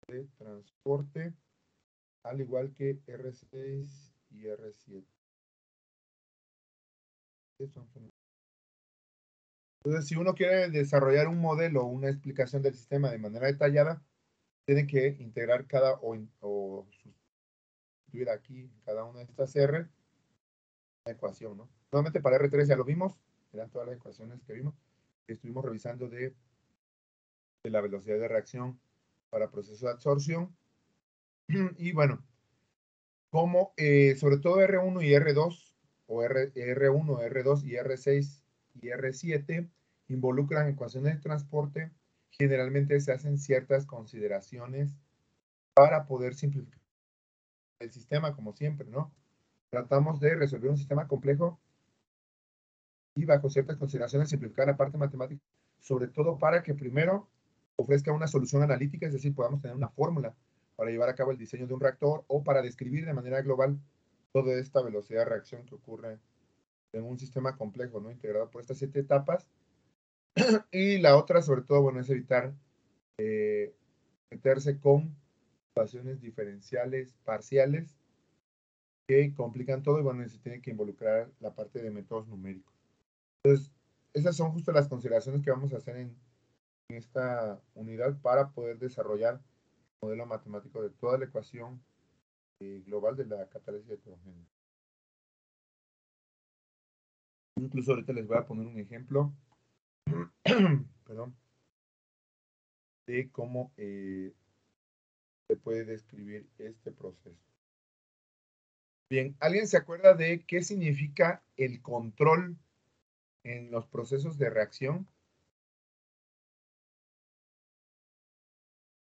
de transporte, al igual que R6 y R7. Entonces, si uno quiere desarrollar un modelo o una explicación del sistema de manera detallada, tiene que integrar o sustituir aquí cada una de estas R una ecuación, ¿no? Nuevamente para R3 ya lo vimos, eran todas las ecuaciones que vimos. Estuvimos revisando de la velocidad de reacción para procesos de absorción. Y bueno, como sobre todo R1 y R2, o R1, R2 y R6 y R7 involucran ecuaciones de transporte, generalmente se hacen ciertas consideraciones para poder simplificar el sistema, como siempre, ¿no? Tratamos de resolver un sistema complejo y bajo ciertas consideraciones simplificar la parte matemática, sobre todo para que primero ofrezca una solución analítica, es decir, podamos tener una fórmula para llevar a cabo el diseño de un reactor o para describir de manera global toda esta velocidad de reacción que ocurre en un sistema complejo, ¿no? Integrado por estas 7 etapas. Y la otra, sobre todo, bueno, es evitar meterse con ecuaciones diferenciales parciales que complican todo y bueno, se tiene que involucrar la parte de métodos numéricos. Entonces, esas son justo las consideraciones que vamos a hacer en esta unidad para poder desarrollar el modelo matemático de toda la ecuación global de la catálisis heterogénea. Incluso ahorita les voy a poner un ejemplo perdón, de cómo se puede describir este proceso. Bien, ¿alguien se acuerda de qué significa el control en los procesos de reacción?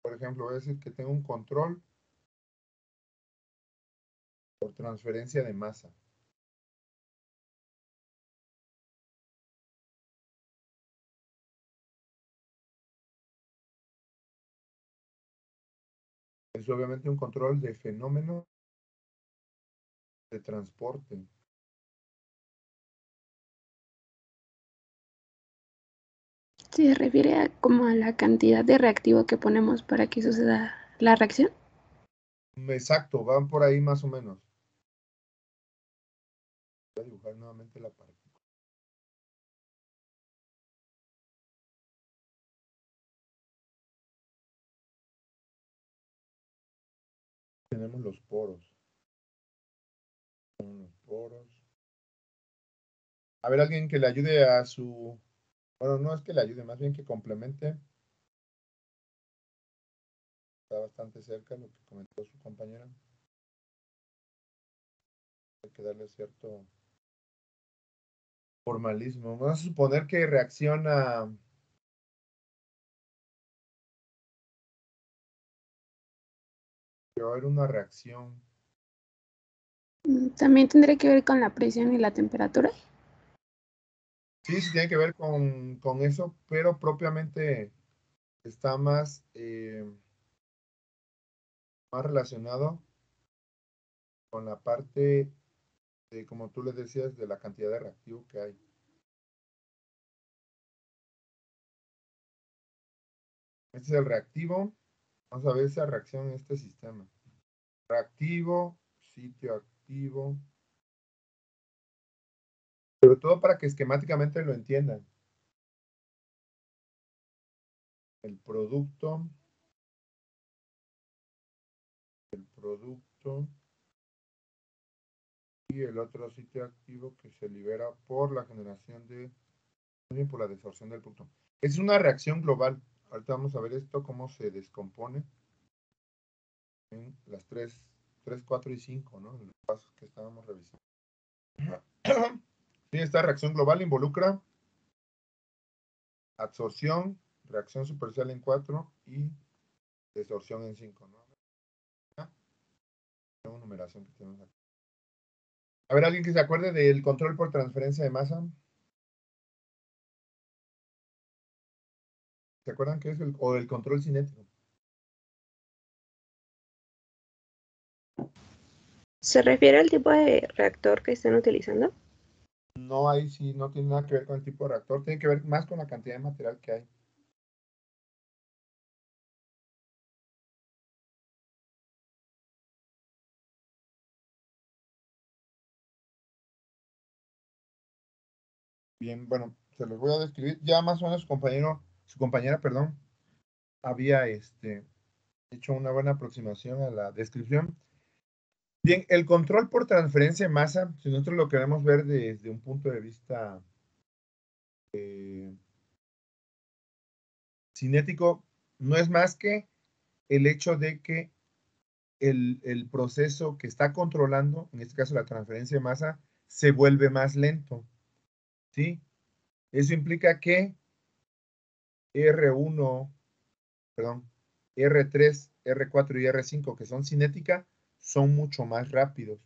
Por ejemplo, voy a decir que tengo un control por transferencia de masa. Es obviamente un control de fenómeno de transporte. ¿Se refiere a como a la cantidad de reactivo que ponemos para que suceda la reacción? Exacto, van por ahí más o menos. Voy a dibujar nuevamente la partícula. Tenemos los poros. Los poros. A ver, alguien que le ayude a su... Bueno, no es que le ayude, más bien que complemente. Está bastante cerca lo que comentó su compañera. Hay que darle cierto formalismo. Vamos a suponer que reacciona... Que va a haber una reacción. ¿También tendría que ver con la presión y la temperatura? Sí, sí tiene que ver con eso, pero propiamente está más relacionado con la parte de, como tú les decías, de la cantidad de reactivo que hay. Este es el reactivo. Vamos a ver esa reacción en este sistema. Reactivo, sitio activo. Sobre todo para que esquemáticamente lo entiendan. El producto y el otro sitio activo que se libera por la generación de, por la desorción del producto. Es una reacción global. Ahorita vamos a ver esto, cómo se descompone en las 3, 4 y 5, ¿no? Los pasos que estábamos revisando. Sí, esta reacción global involucra absorción, reacción superficial en 4 y desorción en 5, ¿no? Tengo numeración que tenemos aquí. A ver, ¿alguien que se acuerde del control por transferencia de masa? ¿Se acuerdan qué es o del control cinético? ¿Se refiere al tipo de reactor que están utilizando? No, ahí sí no tiene nada que ver con el tipo de reactor, tiene que ver más con la cantidad de material que hay. Bien, bueno, se los voy a describir. Ya más o menos su compañera, perdón, había hecho una buena aproximación a la descripción. Bien, el control por transferencia de masa, si nosotros lo queremos ver desde un punto de vista cinético, no es más que el hecho de que el proceso que está controlando, en este caso la transferencia de masa, se vuelve más lento, ¿sí? Eso implica que R1, perdón, R3, R4 y R5, que son cinética, son mucho más rápidos,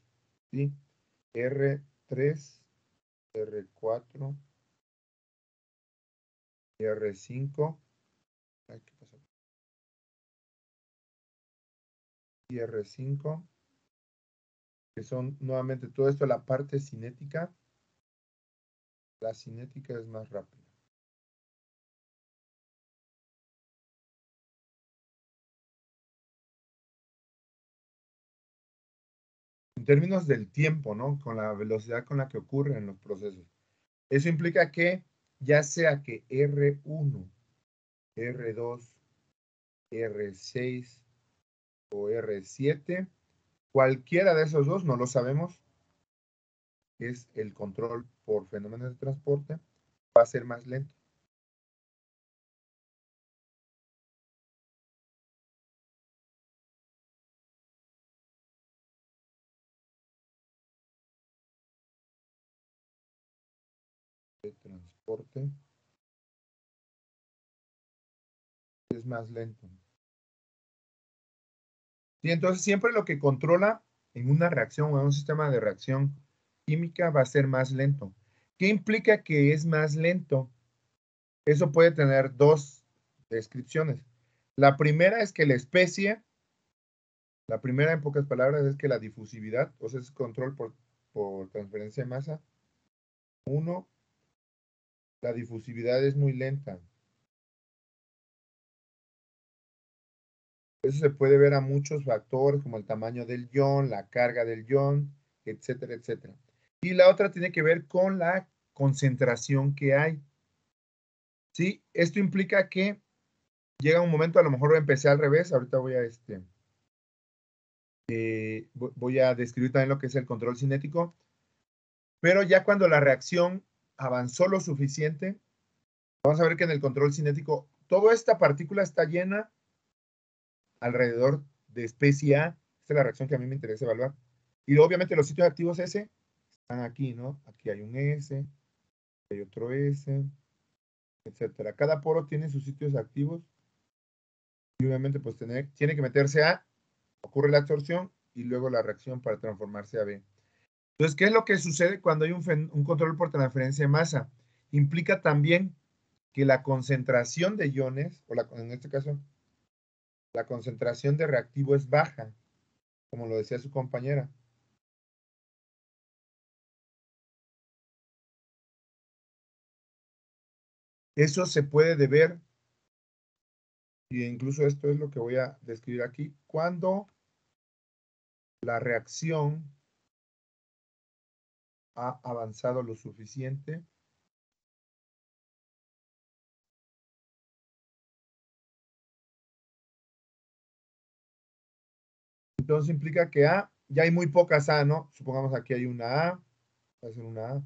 ¿sí? R3, R4 y R5. Ay, ¿qué pasó? Y R5, que son nuevamente todo esto, la parte cinética. La cinética es más rápida. En términos del tiempo, ¿no? Con la velocidad con la que ocurren los procesos. Eso implica que ya sea que R1, R2, R6 o R7, cualquiera de esos dos, no lo sabemos, es el control por fenómenos de transporte, va a ser más lento. De transporte es más lento. Y entonces siempre lo que controla en una reacción o en un sistema de reacción química va a ser más lento. ¿Qué implica que es más lento? Eso puede tener dos descripciones. La primera es que la primera en pocas palabras es que la difusividad, o sea, es control por transferencia de masa. Uno, la difusividad es muy lenta. Eso se puede ver a muchos factores como el tamaño del ion, la carga del ion, etcétera, etcétera. Y la otra tiene que ver con la concentración que hay. ¿Sí? Esto implica que llega un momento, a lo mejor empecé al revés, ahorita voy a describir también lo que es el control cinético, pero ya cuando la reacción avanzó lo suficiente, vamos a ver que en el control cinético toda esta partícula está llena alrededor de especie A. Esta es la reacción que a mí me interesa evaluar. Y obviamente los sitios activos S están aquí, ¿no? Aquí hay un S, hay otro S, etcétera. Cada poro tiene sus sitios activos y obviamente pues tiene que meterse A, ocurre la absorción y luego la reacción para transformarse a B. Entonces, ¿qué es lo que sucede cuando hay un control por transferencia de masa? Implica también que la concentración de iones, en este caso, la concentración de reactivo es baja, como lo decía su compañera. Eso se puede deber, y incluso esto es lo que voy a describir aquí, cuando la reacción ha avanzado lo suficiente. Entonces implica que ya hay muy pocas A, ¿no? Supongamos aquí hay una A, va a ser una A,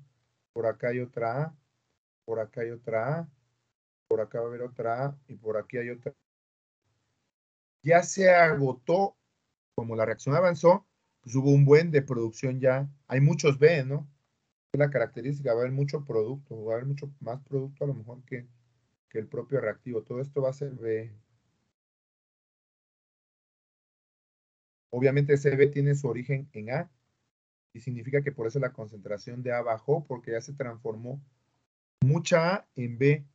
por acá hay otra A, por acá hay otra A, por acá va a haber otra A y por aquí hay otra. Ya se agotó, como la reacción avanzó, pues hubo un buen de producción ya. Hay muchos B, ¿no? Es la característica, va a haber mucho producto, va a haber mucho más producto a lo mejor que el propio reactivo. Todo esto va a ser B. Obviamente ese B tiene su origen en A y significa que por eso la concentración de A bajó porque ya se transformó mucha A en B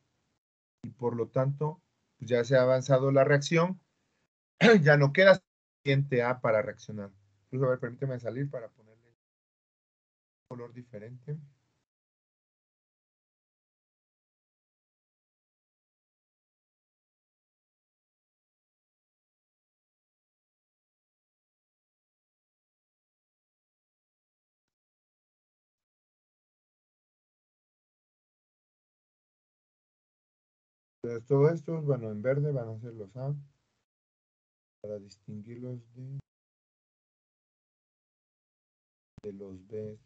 y por lo tanto pues ya se ha avanzado la reacción, ya no queda suficiente A para reaccionar. Incluso, a ver, permíteme salir para ponerle un color diferente. Entonces, todo esto, bueno, en verde van a ser los A, para distinguirlos de los B.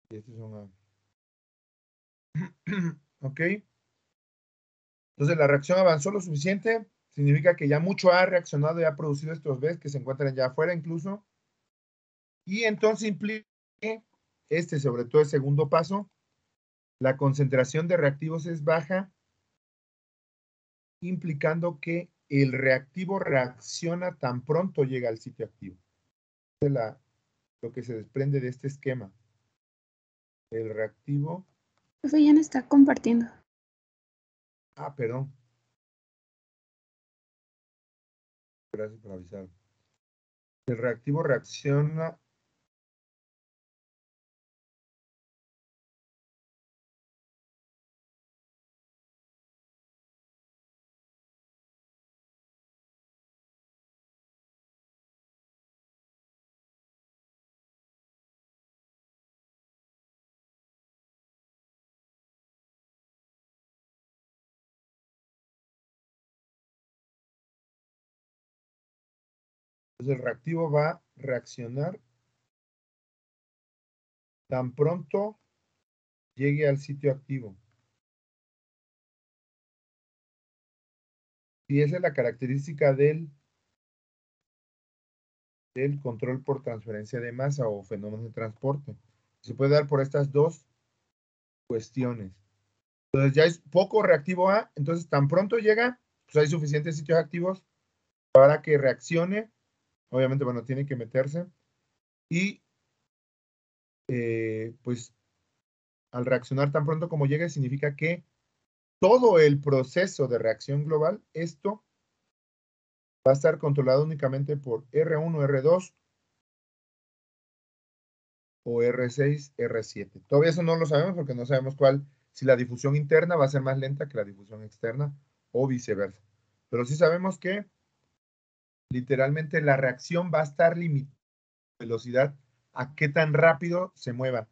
Y estos son A. ¿Ok? Entonces, la reacción avanzó lo suficiente. Significa que ya mucho A ha reaccionado y ha producido estos B que se encuentran ya afuera incluso. Y entonces implica que sobre todo el segundo paso, la concentración de reactivos es baja, implicando que el reactivo reacciona tan pronto llega al sitio activo. Es lo que se desprende de este esquema. El reactivo... Eso ya no está compartiendo. Ah, perdón. Gracias por avisar. El reactivo reacciona... Entonces el reactivo va a reaccionar tan pronto llegue al sitio activo. Y esa es la característica del control por transferencia de masa o fenómeno de transporte. Se puede dar por estas dos cuestiones. Entonces ya es poco reactivo A, entonces tan pronto llega, pues hay suficientes sitios activos para que reaccione. Obviamente, bueno, tiene que meterse. Y pues al reaccionar tan pronto como llegue, significa que todo el proceso de reacción global, esto va a estar controlado únicamente por R1, R2 o R6, R7. Todavía eso no lo sabemos porque no sabemos si la difusión interna va a ser más lenta que la difusión externa o viceversa. Pero sí sabemos que literalmente la reacción va a estar limitada a velocidad a qué tan rápido se mueva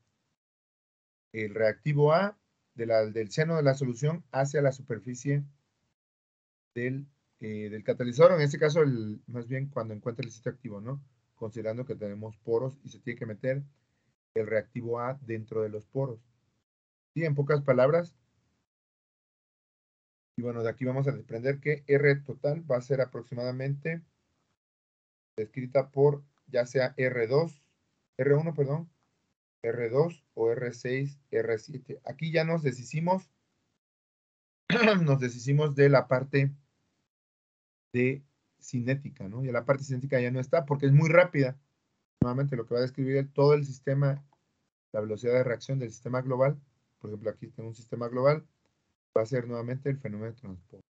el reactivo A del seno de la solución hacia la superficie del catalizador, en este caso, más bien cuando encuentre el sitio activo, ¿no? Considerando que tenemos poros y se tiene que meter el reactivo A dentro de los poros. Y en pocas palabras, y bueno, de aquí vamos a desprender que R total va a ser aproximadamente descrita por ya sea R1, perdón, R2 o R6, R7. Aquí ya nos deshicimos de la parte de cinética, ¿no? Y la parte cinética ya no está porque es muy rápida. Nuevamente lo que va a describir todo el sistema, la velocidad de reacción del sistema global, por ejemplo aquí tengo un sistema global, va a ser nuevamente el fenómeno de transporte.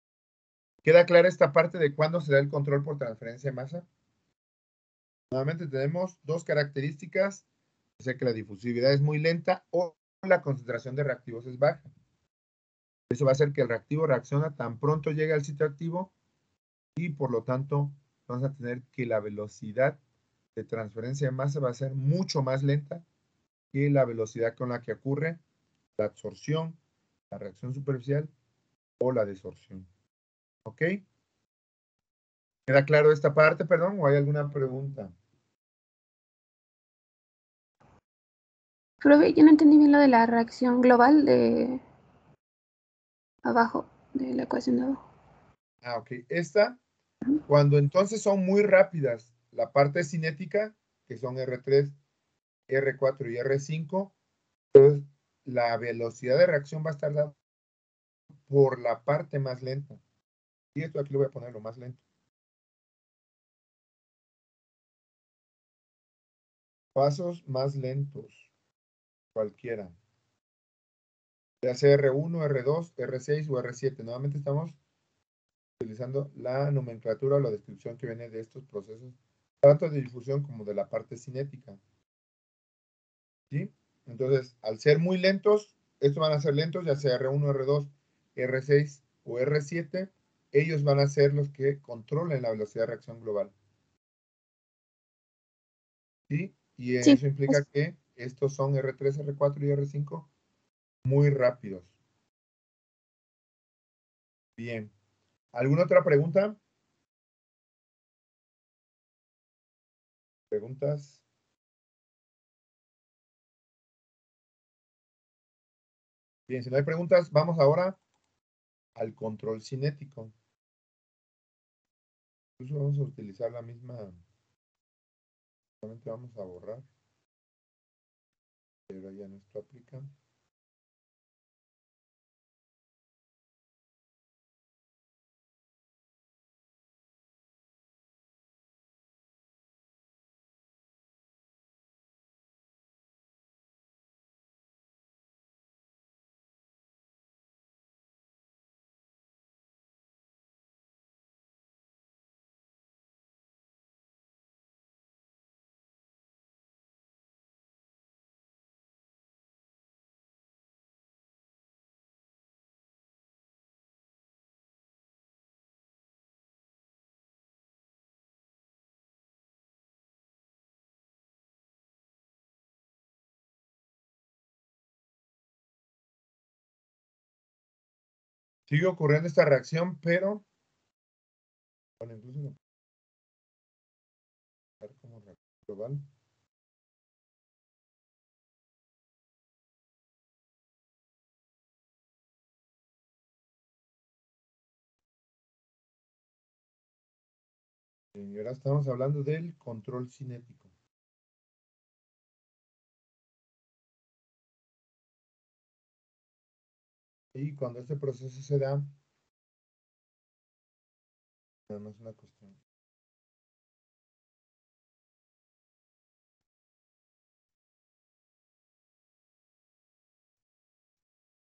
¿Queda clara esta parte de cuándo se da el control por transferencia de masa? Nuevamente tenemos dos características, o sea que la difusividad es muy lenta o la concentración de reactivos es baja. Eso va a hacer que el reactivo reacciona tan pronto llegue al sitio activo y por lo tanto vamos a tener que la velocidad de transferencia de masa va a ser mucho más lenta que la velocidad con la que ocurre la absorción, la reacción superficial o la desorción. ¿Ok? ¿Queda claro esta parte, perdón, o hay alguna pregunta? Profe, yo no entendí bien lo de la reacción global de abajo, de la ecuación de abajo. Ah, ok. Cuando entonces son muy rápidas, la parte cinética, que son R3, R4 y R5, entonces la velocidad de reacción va a estar dada por la parte más lenta. Y esto aquí lo voy a poner lo más lento. Pasos más lentos, cualquiera. Ya sea R1, R2, R6 o R7. Nuevamente estamos utilizando la nomenclatura o la descripción que viene de estos procesos, tanto de difusión como de la parte cinética. ¿Sí? Entonces, al ser muy lentos, estos van a ser lentos, ya sea R1, R2, R6 o R7, ellos van a ser los que controlen la velocidad de reacción global. ¿Sí? Y Sí, eso implica que estos son R3, R4 y R5 muy rápidos. Bien. ¿Alguna otra pregunta? ¿Preguntas? Bien, si no hay preguntas, vamos ahora al control cinético. Incluso vamos a utilizar la misma. Solamente vamos a borrar. Pero ya no esto aplica. Sigue ocurriendo esta reacción, pero bueno, incluso no puedo como reacción global. Y ahora estamos hablando del control cinético. Y cuando este proceso se da, no es una cuestión.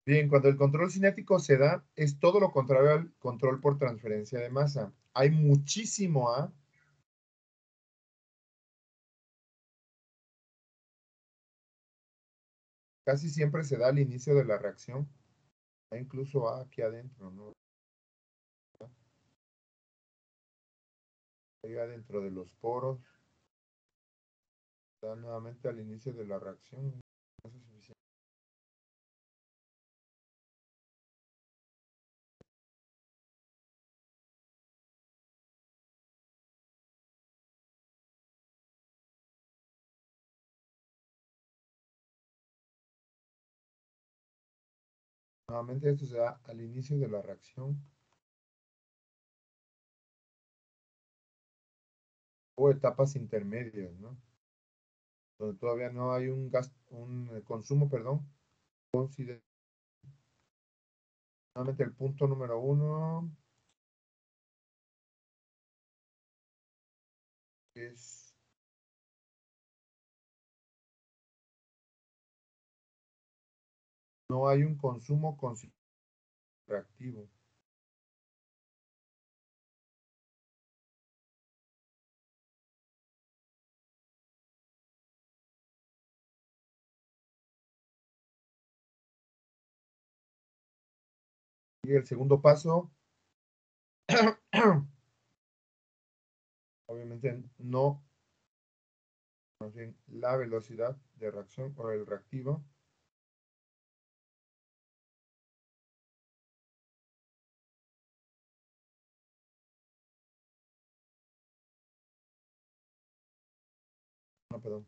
Bien, cuando el control cinético se da, es todo lo contrario al control por transferencia de masa. Hay muchísimo A. Casi siempre se da al inicio de la reacción. Hay incluso A aquí adentro, ¿no? Ahí adentro de los poros. Da nuevamente al inicio de la reacción. No es suficiente. Nuevamente esto se da al inicio de la reacción o etapas intermedias, ¿no? Donde todavía no hay un consumo, perdón, considerable. Nuevamente el punto número 1 es no hay un consumo reactivo. Y el segundo paso, obviamente no, más bien la velocidad de reacción o el reactivo. No, perdón.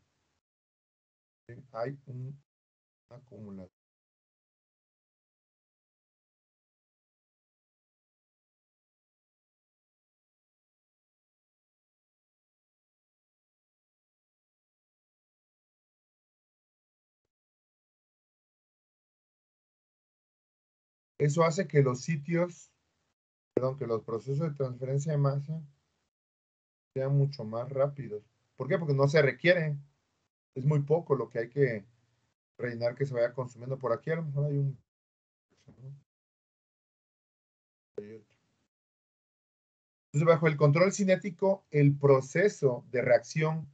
Hay un acumulador. Eso hace que los sitios, perdón, que los procesos de transferencia de masa sean mucho más rápidos. ¿Por qué? Porque no se requiere. Es muy poco lo que hay que rellenar que se vaya consumiendo. Por aquí a lo mejor hay un. Entonces, bajo el control cinético, el proceso de reacción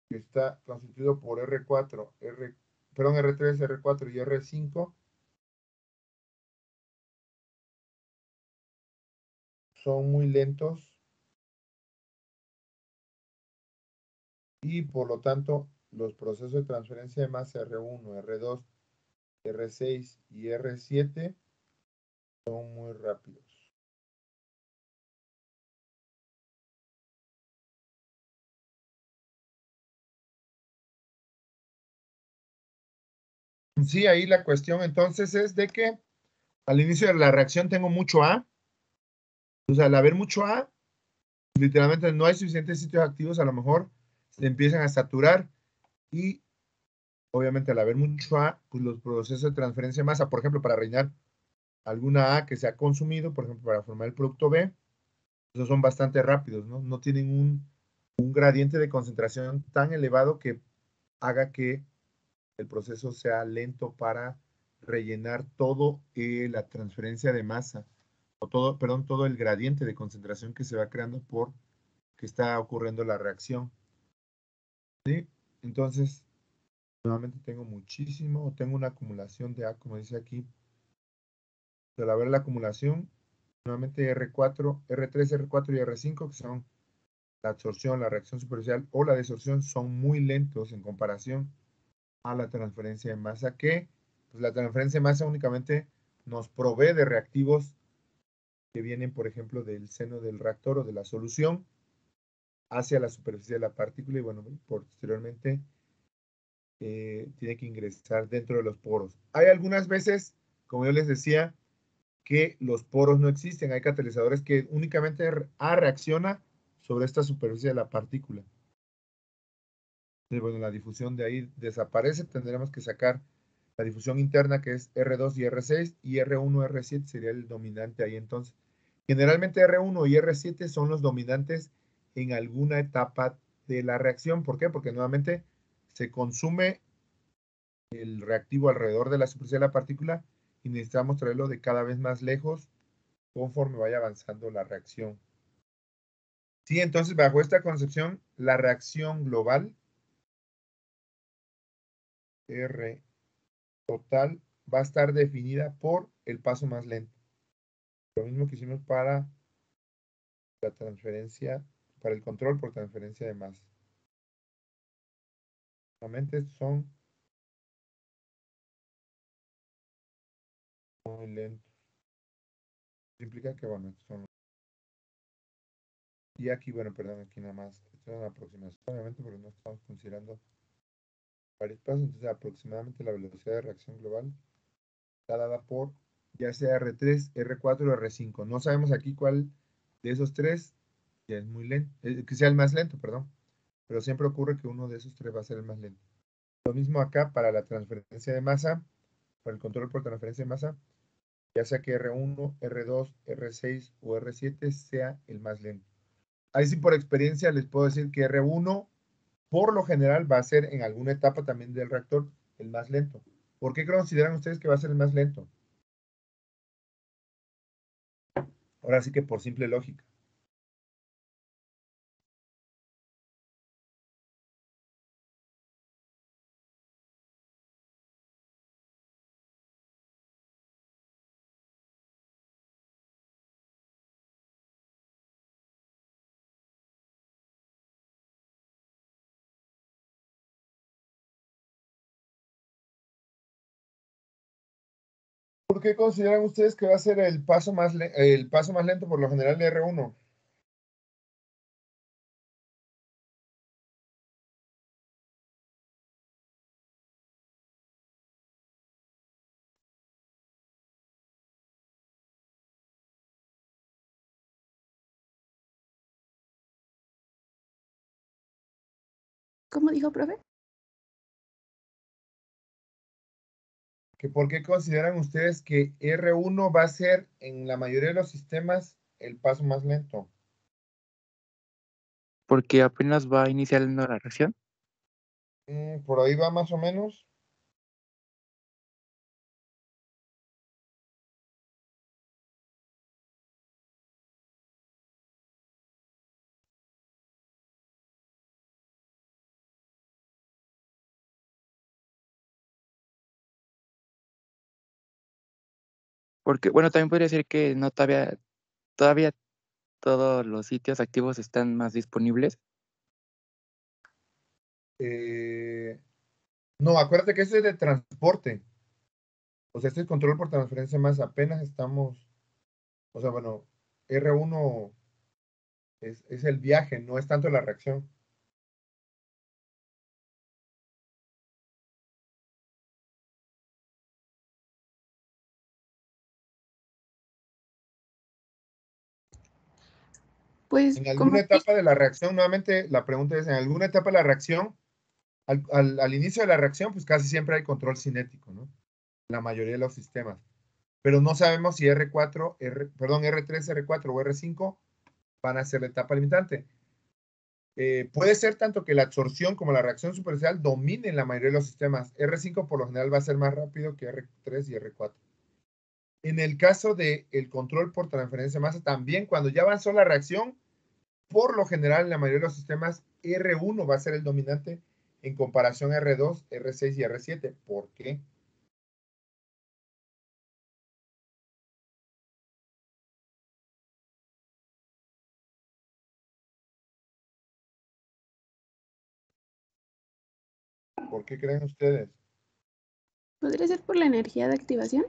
que está constituido por R4, perdón, R3, R4 y R5 son muy lentos y por lo tanto los procesos de transferencia de masa R1, R2, R6 y R7 son muy rápidos. Sí, ahí la cuestión entonces es de que al inicio de la reacción tengo mucho A. Entonces, al haber mucho A, literalmente no hay suficientes sitios activos, a lo mejor se empiezan a saturar y obviamente al haber mucho A, pues los procesos de transferencia de masa, por ejemplo, para rellenar alguna A que se ha consumido, por ejemplo, para formar el producto B, esos son bastante rápidos, ¿no? No tienen un gradiente de concentración tan elevado que haga que el proceso sea lento para rellenar todo la transferencia de masa, o todo, perdón, todo el gradiente de concentración que se va creando por que está ocurriendo la reacción. ¿Sí? Entonces, nuevamente tengo muchísimo, tengo una acumulación de A, como dice aquí. Al haber la acumulación, nuevamente R4, R3, R4 y R5, que son la absorción, la reacción superficial o la desorción, son muy lentos en comparación a la transferencia de masa, que pues, la transferencia de masa únicamente nos provee de reactivos que vienen, por ejemplo, del seno del reactor o de la solución hacia la superficie de la partícula y bueno, posteriormente tiene que ingresar dentro de los poros. Hay algunas veces, como yo les decía, que los poros no existen. Hay catalizadores que únicamente A reacciona sobre esta superficie de la partícula. Entonces, bueno, la difusión de ahí desaparece. Tendremos que sacar la difusión interna que es R2 y R6 y R1, R7 sería el dominante ahí entonces. Generalmente R1 y R7 son los dominantes en alguna etapa de la reacción. ¿Por qué? Porque nuevamente se consume el reactivo alrededor de la superficie de la partícula y necesitamos traerlo de cada vez más lejos conforme vaya avanzando la reacción. Sí, entonces bajo esta concepción, la reacción global R total va a estar definida por el paso más lento. Lo mismo que hicimos para la transferencia, para el control por transferencia de masa. Nuevamente estos son muy lentos. Eso implica que, bueno, estos son. Y aquí, bueno, perdón, aquí nada más. Esto es una aproximación, obviamente, porque no estamos considerando varios pasos. Entonces, aproximadamente la velocidad de reacción global está dada por ya sea R3, R4 o R5. No sabemos aquí cuál de esos tres ya es muy lento, que sea el más lento, perdón. Pero siempre ocurre que uno de esos tres va a ser el más lento. Lo mismo acá para la transferencia de masa, para el control por transferencia de masa, ya sea que R1, R2, R6 o R7 sea el más lento. Ahí sí por experiencia les puedo decir que R1 por lo general va a ser en alguna etapa también del reactor el más lento. ¿Por qué consideran ustedes que va a ser el más lento? Ahora sí que por simple lógica. ¿Por qué consideran ustedes que va a ser el paso más lento por lo general de R1? ¿Cómo dijo, profe? ¿Por qué consideran ustedes que R1 va a ser en la mayoría de los sistemas el paso más lento? Porque apenas va iniciando la reacción. Por ahí va más o menos. Porque, bueno, también podría decir que no todavía todos los sitios activos están más disponibles. No, acuérdate que eso es de transporte. O sea, este es control por transferencia más. Apenas estamos. O sea, bueno, R1 es el viaje, no es tanto la reacción. Pues En como alguna etapa de la reacción, nuevamente la pregunta es, en alguna etapa de la reacción, al inicio de la reacción, pues casi siempre hay control cinético, ¿no? La mayoría de los sistemas. Pero no sabemos si R4, R3, R4 o R5 van a ser la etapa limitante. Puede ser tanto que la absorción como la reacción superficial dominen la mayoría de los sistemas. R5 por lo general va a ser más rápido que R3 y R4. En el caso del control por transferencia de masa, también cuando ya avanzó la reacción, por lo general en la mayoría de los sistemas, R1 va a ser el dominante en comparación a R2, R6 y R7. ¿Por qué? ¿Por qué creen ustedes? podría ser por la energía de activación.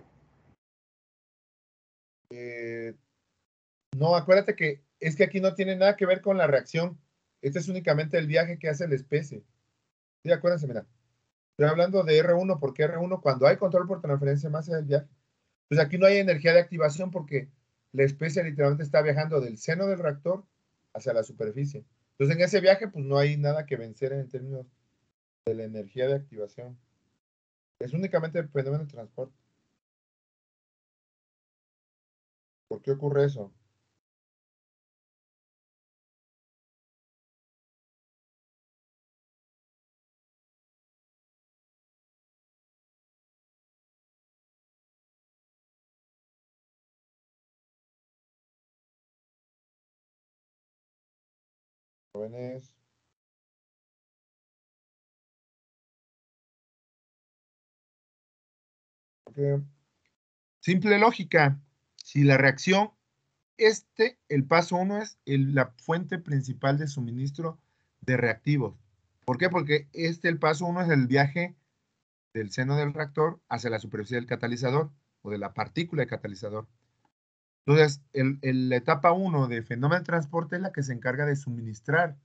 No, acuérdate que es que aquí no tiene nada que ver con la reacción. Este es únicamente el viaje que hace la especie. Sí, acuérdense, mira. Estoy hablando de R1 porque R1 cuando hay control por transferencia de masa del viaje, pues aquí no hay energía de activación porque la especie literalmente está viajando del seno del reactor hacia la superficie. Entonces en ese viaje pues no hay nada que vencer en términos de la energía de activación. Es únicamente el fenómeno de transporte. ¿Por qué ocurre eso? Jóvenes. Porque simple lógica. Si la reacción, el paso 1 es la fuente principal de suministro de reactivos. ¿Por qué? Porque el paso 1 es el viaje del seno del reactor hacia la superficie del catalizador o de la partícula de catalizador. Entonces, la etapa 1 de fenómeno de transporte es la que se encarga de suministrar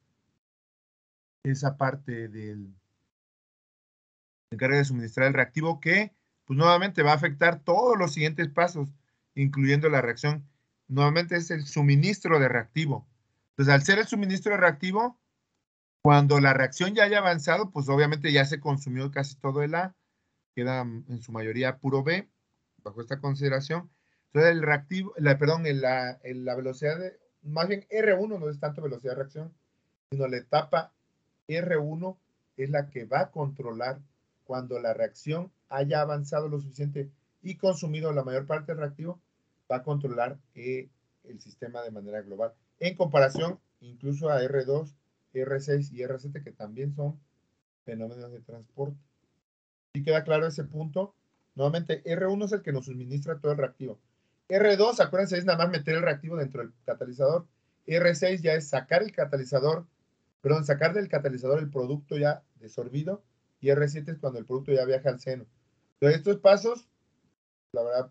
esa parte se encarga de suministrar el reactivo que, pues nuevamente va a afectar todos los siguientes pasos, incluyendo la reacción. Nuevamente es el suministro de reactivo. Entonces, al ser el suministro de reactivo, cuando la reacción ya haya avanzado, pues obviamente ya se consumió casi todo el A, queda en su mayoría puro B, bajo esta consideración. Entonces, el reactivo, la velocidad más bien R1 no es tanto velocidad de reacción, sino la etapa R1 es la que va a controlar cuando la reacción haya avanzado lo suficiente y consumido la mayor parte del reactivo, va a controlar el sistema de manera global. En comparación incluso a R2, R6 y R7, que también son fenómenos de transporte. ¿Sí queda claro ese punto? Nuevamente, R1 es el que nos suministra todo el reactivo. R2, acuérdense, es nada más meter el reactivo dentro del catalizador. R6 ya es sacar el catalizador, perdón, sacar del catalizador el producto ya desorbido. Y R7 es cuando el producto ya viaja al seno. Entonces, estos pasos, la verdad,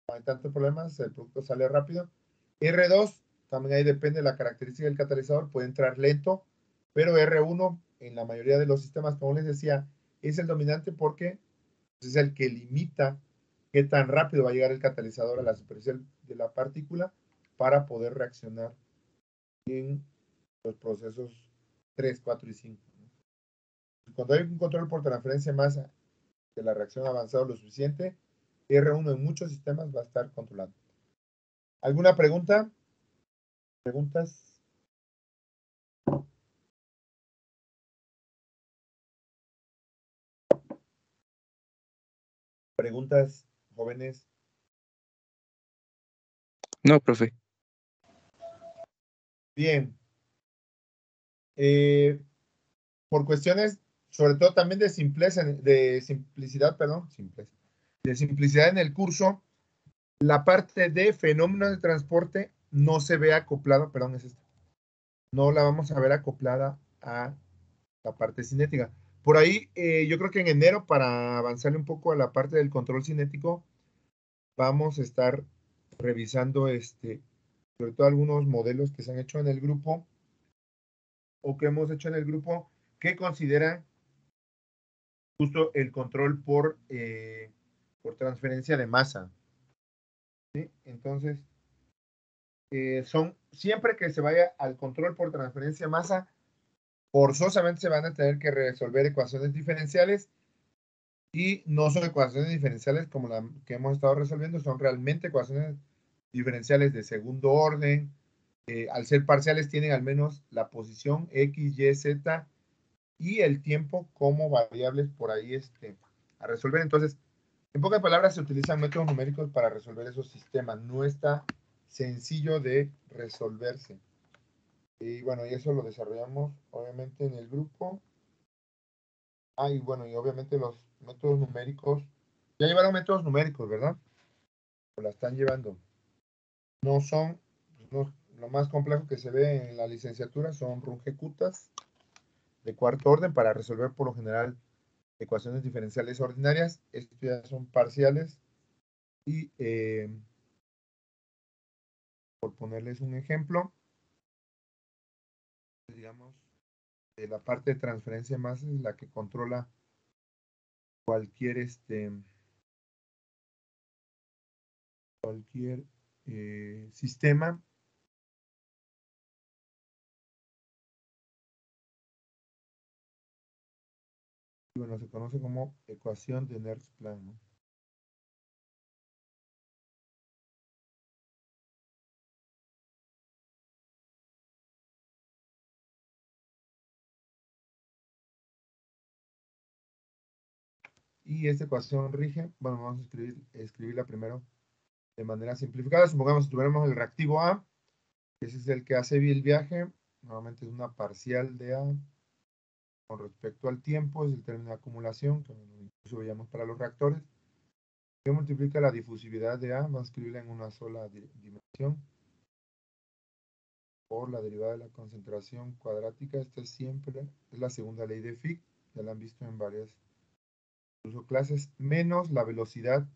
no hay tantos problemas, el producto sale rápido. R2, también ahí depende de la característica del catalizador, puede entrar lento, pero R1, en la mayoría de los sistemas, como les decía, es el dominante porque es el que limita qué tan rápido va a llegar el catalizador a la superficie de la partícula para poder reaccionar en los procesos 3, 4 y 5. Cuando hay un control por transferencia de masa de la reacción avanzado lo suficiente, R1 en muchos sistemas va a estar controlado. ¿Alguna pregunta? ¿Preguntas? ¿Preguntas, jóvenes? No, profe. Bien. Por cuestiones, sobre todo también de simplicidad, de simplicidad en el curso, la parte de fenómenos de transporte no se ve acoplado, perdón, es esta. No la vamos a ver acoplada a la parte cinética. Por ahí, yo creo que en enero, para avanzarle un poco a la parte del control cinético, vamos a estar revisando sobre todo algunos modelos que se han hecho en el grupo o que hemos hecho en el grupo que consideran justo el control por transferencia de masa. ¿Sí? Entonces, son siempre que se vaya al control por transferencia de masa, forzosamente se van a tener que resolver ecuaciones diferenciales y no son ecuaciones diferenciales como la que hemos estado resolviendo, son realmente ecuaciones diferenciales de segundo orden. Al ser parciales tienen al menos la posición X, Y, Z y el tiempo como variables por ahí a resolver. Entonces, en pocas palabras, se utilizan métodos numéricos para resolver esos sistemas. No está sencillo de resolverse. Y bueno, y eso lo desarrollamos obviamente en el grupo. Y bueno, y obviamente los métodos numéricos. Ya llevaron métodos numéricos, ¿verdad? O la están llevando. No son, lo más complejo que se ve en la licenciatura son runge-kutas de cuarto orden para resolver por lo general ecuaciones diferenciales ordinarias. Estos ya son parciales. Y por ponerles un ejemplo, digamos, la parte de transferencia de masa es la que controla cualquier sistema. Y bueno, se conoce como ecuación de Nernst-Plan, ¿no? Y esta ecuación rige, bueno, vamos a escribirla primero de manera simplificada. Supongamos que tuviéramos el reactivo A, ese es el que hace el viaje, nuevamente es una parcial de A con respecto al tiempo, es el término de acumulación, que incluso veíamos para los reactores, que multiplica la difusividad de A, vamos a escribirla en una sola dimensión, por la derivada de la concentración cuadrática. Esta es la segunda ley de Fick, ya la han visto en varias incluso clases, menos la velocidad,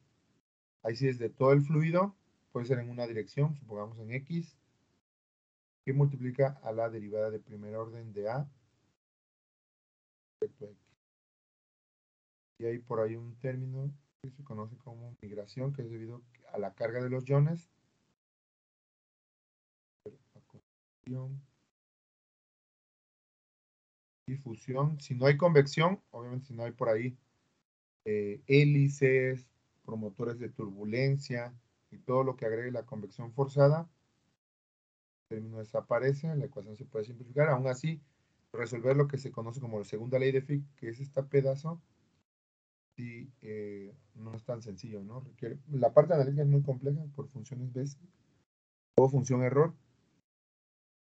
ahí sí es de todo el fluido, puede ser en una dirección, supongamos en X, que multiplica a la derivada de primer orden de A respecto a X. Y hay por ahí un término que se conoce como migración, que es debido a la carga de los iones. Difusión. Si no hay convección, obviamente si no hay por ahí hélices, promotores de turbulencia y todo lo que agregue la convección forzada, el término desaparece, la ecuación se puede simplificar. Aún así, resolver lo que se conoce como la segunda ley de Fick, que es este pedazo, sí, no es tan sencillo, ¿no? La parte analítica es muy compleja por funciones Bess o función error.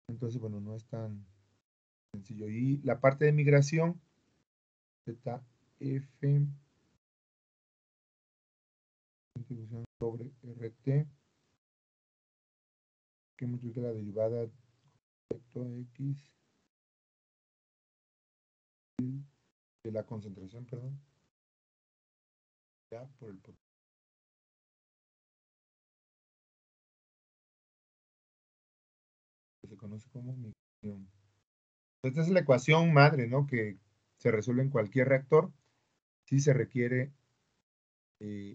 Entonces, bueno, no es tan sencillo. Y la parte de migración, ZF, contribución sobre RT, que multiplica la derivada respecto a X de la concentración, perdón, ya por el que se conoce como migración. Esta es la ecuación madre, ¿no? Que se resuelve en cualquier reactor si se requiere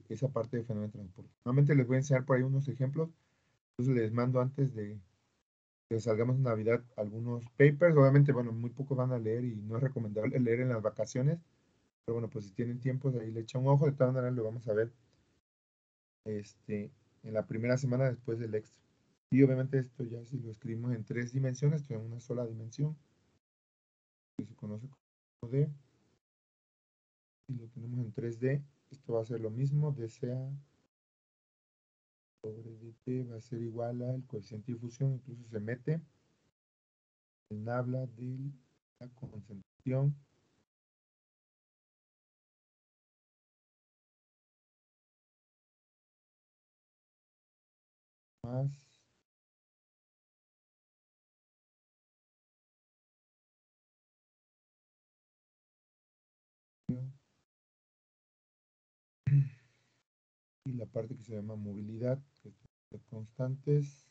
esa parte de fenómeno de transporte. Nuevamente les voy a enseñar por ahí unos ejemplos. Entonces les mando antes de que salgamos en Navidad algunos papers. Obviamente, bueno, muy pocos van a leer y no es recomendable leer en las vacaciones. Pero bueno, pues si tienen tiempo, de ahí le echan un ojo. De todas maneras, lo vamos a ver en la primera semana después del extra. Y obviamente esto ya si lo escribimos en 3 dimensiones, esto en una sola dimensión, que se conoce como D. Y lo tenemos en 3D, esto va a ser lo mismo, dCA sobre dt va a ser igual al coeficiente de difusión, incluso se mete en habla de la concentración más y la parte que se llama movilidad, que son constantes.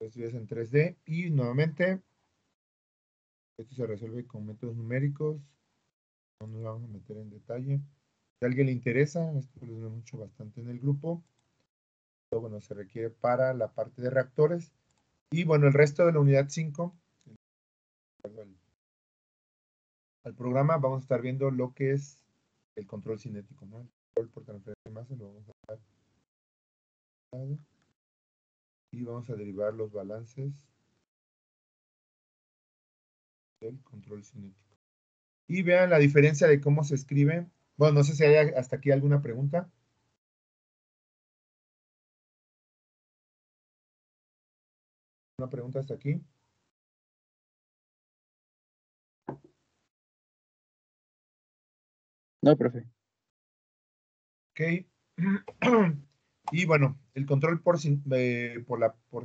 Esto ya es en 3D y nuevamente esto se resuelve con métodos numéricos. No nos vamos a meter en detalle. Si a alguien le interesa, esto lo hemos hecho bastante en el grupo. Esto, bueno, se requiere para la parte de reactores. Y bueno, el resto de la unidad 5, al programa, vamos a estar viendo lo que es el control cinético, ¿no? El control por transferencia de masa lo vamos a dar. Y vamos a derivar los balances del control cinético. Y vean la diferencia de cómo se escribe. Bueno, no sé si hay hasta aquí alguna pregunta. ¿Una pregunta hasta aquí? No, profe. Ok. Y bueno, el control por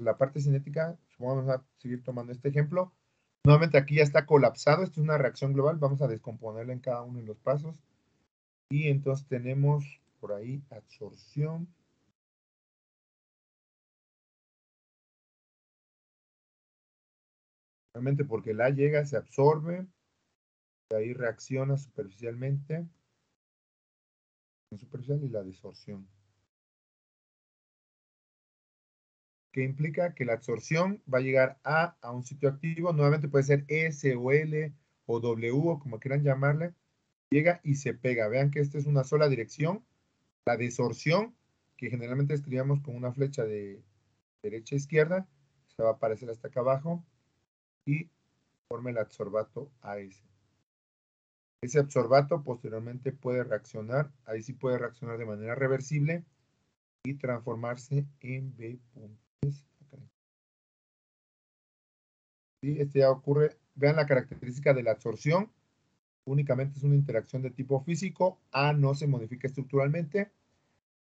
la parte cinética, vamos a seguir tomando este ejemplo. Nuevamente aquí ya está colapsado, esto es una reacción global, vamos a descomponerla en cada uno de los pasos. Y entonces tenemos por ahí absorción. Realmente porque la llega, se absorbe, de ahí reacciona superficialmente, superficial y la desorción. Que implica que la absorción va a llegar a un sitio activo, nuevamente puede ser S o L o W o como quieran llamarle, llega y se pega. Vean que esta es una sola dirección. La desorción, que generalmente escribíamos con una flecha de derecha a izquierda, se va a aparecer hasta acá abajo y forma el adsorbato AS. Ese adsorbato posteriormente puede reaccionar, ahí sí puede reaccionar de manera reversible y transformarse en B.S. ¿Sí? Este ya ocurre, vean la característica de la absorción, únicamente es una interacción de tipo físico, A no se modifica estructuralmente,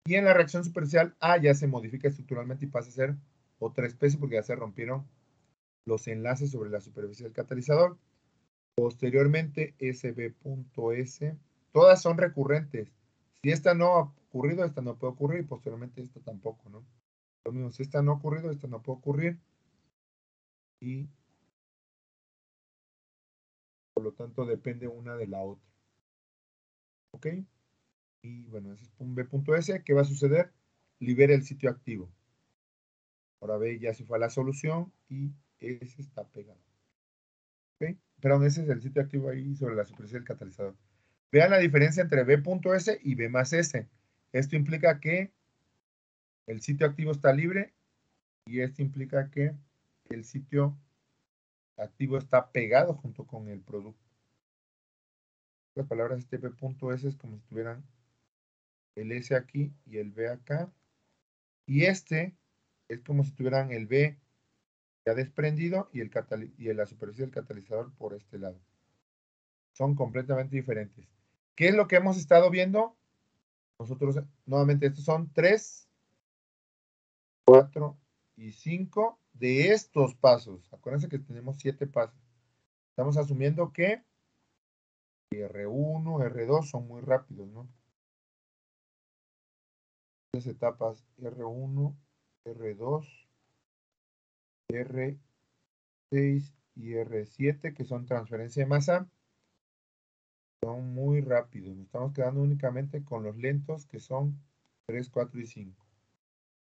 y en la reacción superficial A ya se modifica estructuralmente y pasa a ser otra especie porque ya se rompieron los enlaces sobre la superficie del catalizador. Posteriormente, SB.S, todas son recurrentes. Si esta no ha ocurrido, esta no puede ocurrir, y posteriormente esta tampoco, ¿no? Lo mismo, si esta no ha ocurrido, esta no puede ocurrir, y por lo tanto depende una de la otra. ¿Ok? Y bueno, ese es un B.S. ¿Qué va a suceder? Libera el sitio activo. Ahora B ya se fue a la solución y ese está pegado. ¿Ok? Perdón, ese es el sitio activo ahí sobre la superficie del catalizador. Vean la diferencia entre B.S y B más S. Esto implica que el sitio activo está libre y esto implica que el sitio activo está pegado junto con el producto. Las palabras, este B.S es como si tuvieran el S aquí y el B acá. Y este es como si tuvieran el B ya desprendido y la superficie del catalizador por este lado. Son completamente diferentes. ¿Qué es lo que hemos estado viendo? Nosotros, nuevamente, estos son 3, 4 y 5 de estos pasos. Acuérdense que tenemos 7 pasos. Estamos asumiendo que R1, R2 son muy rápidos, ¿no? Las etapas R1, R2, R6 y R7, que son transferencia de masa, son muy rápidos. Nos estamos quedando únicamente con los lentos, que son 3, 4 y 5.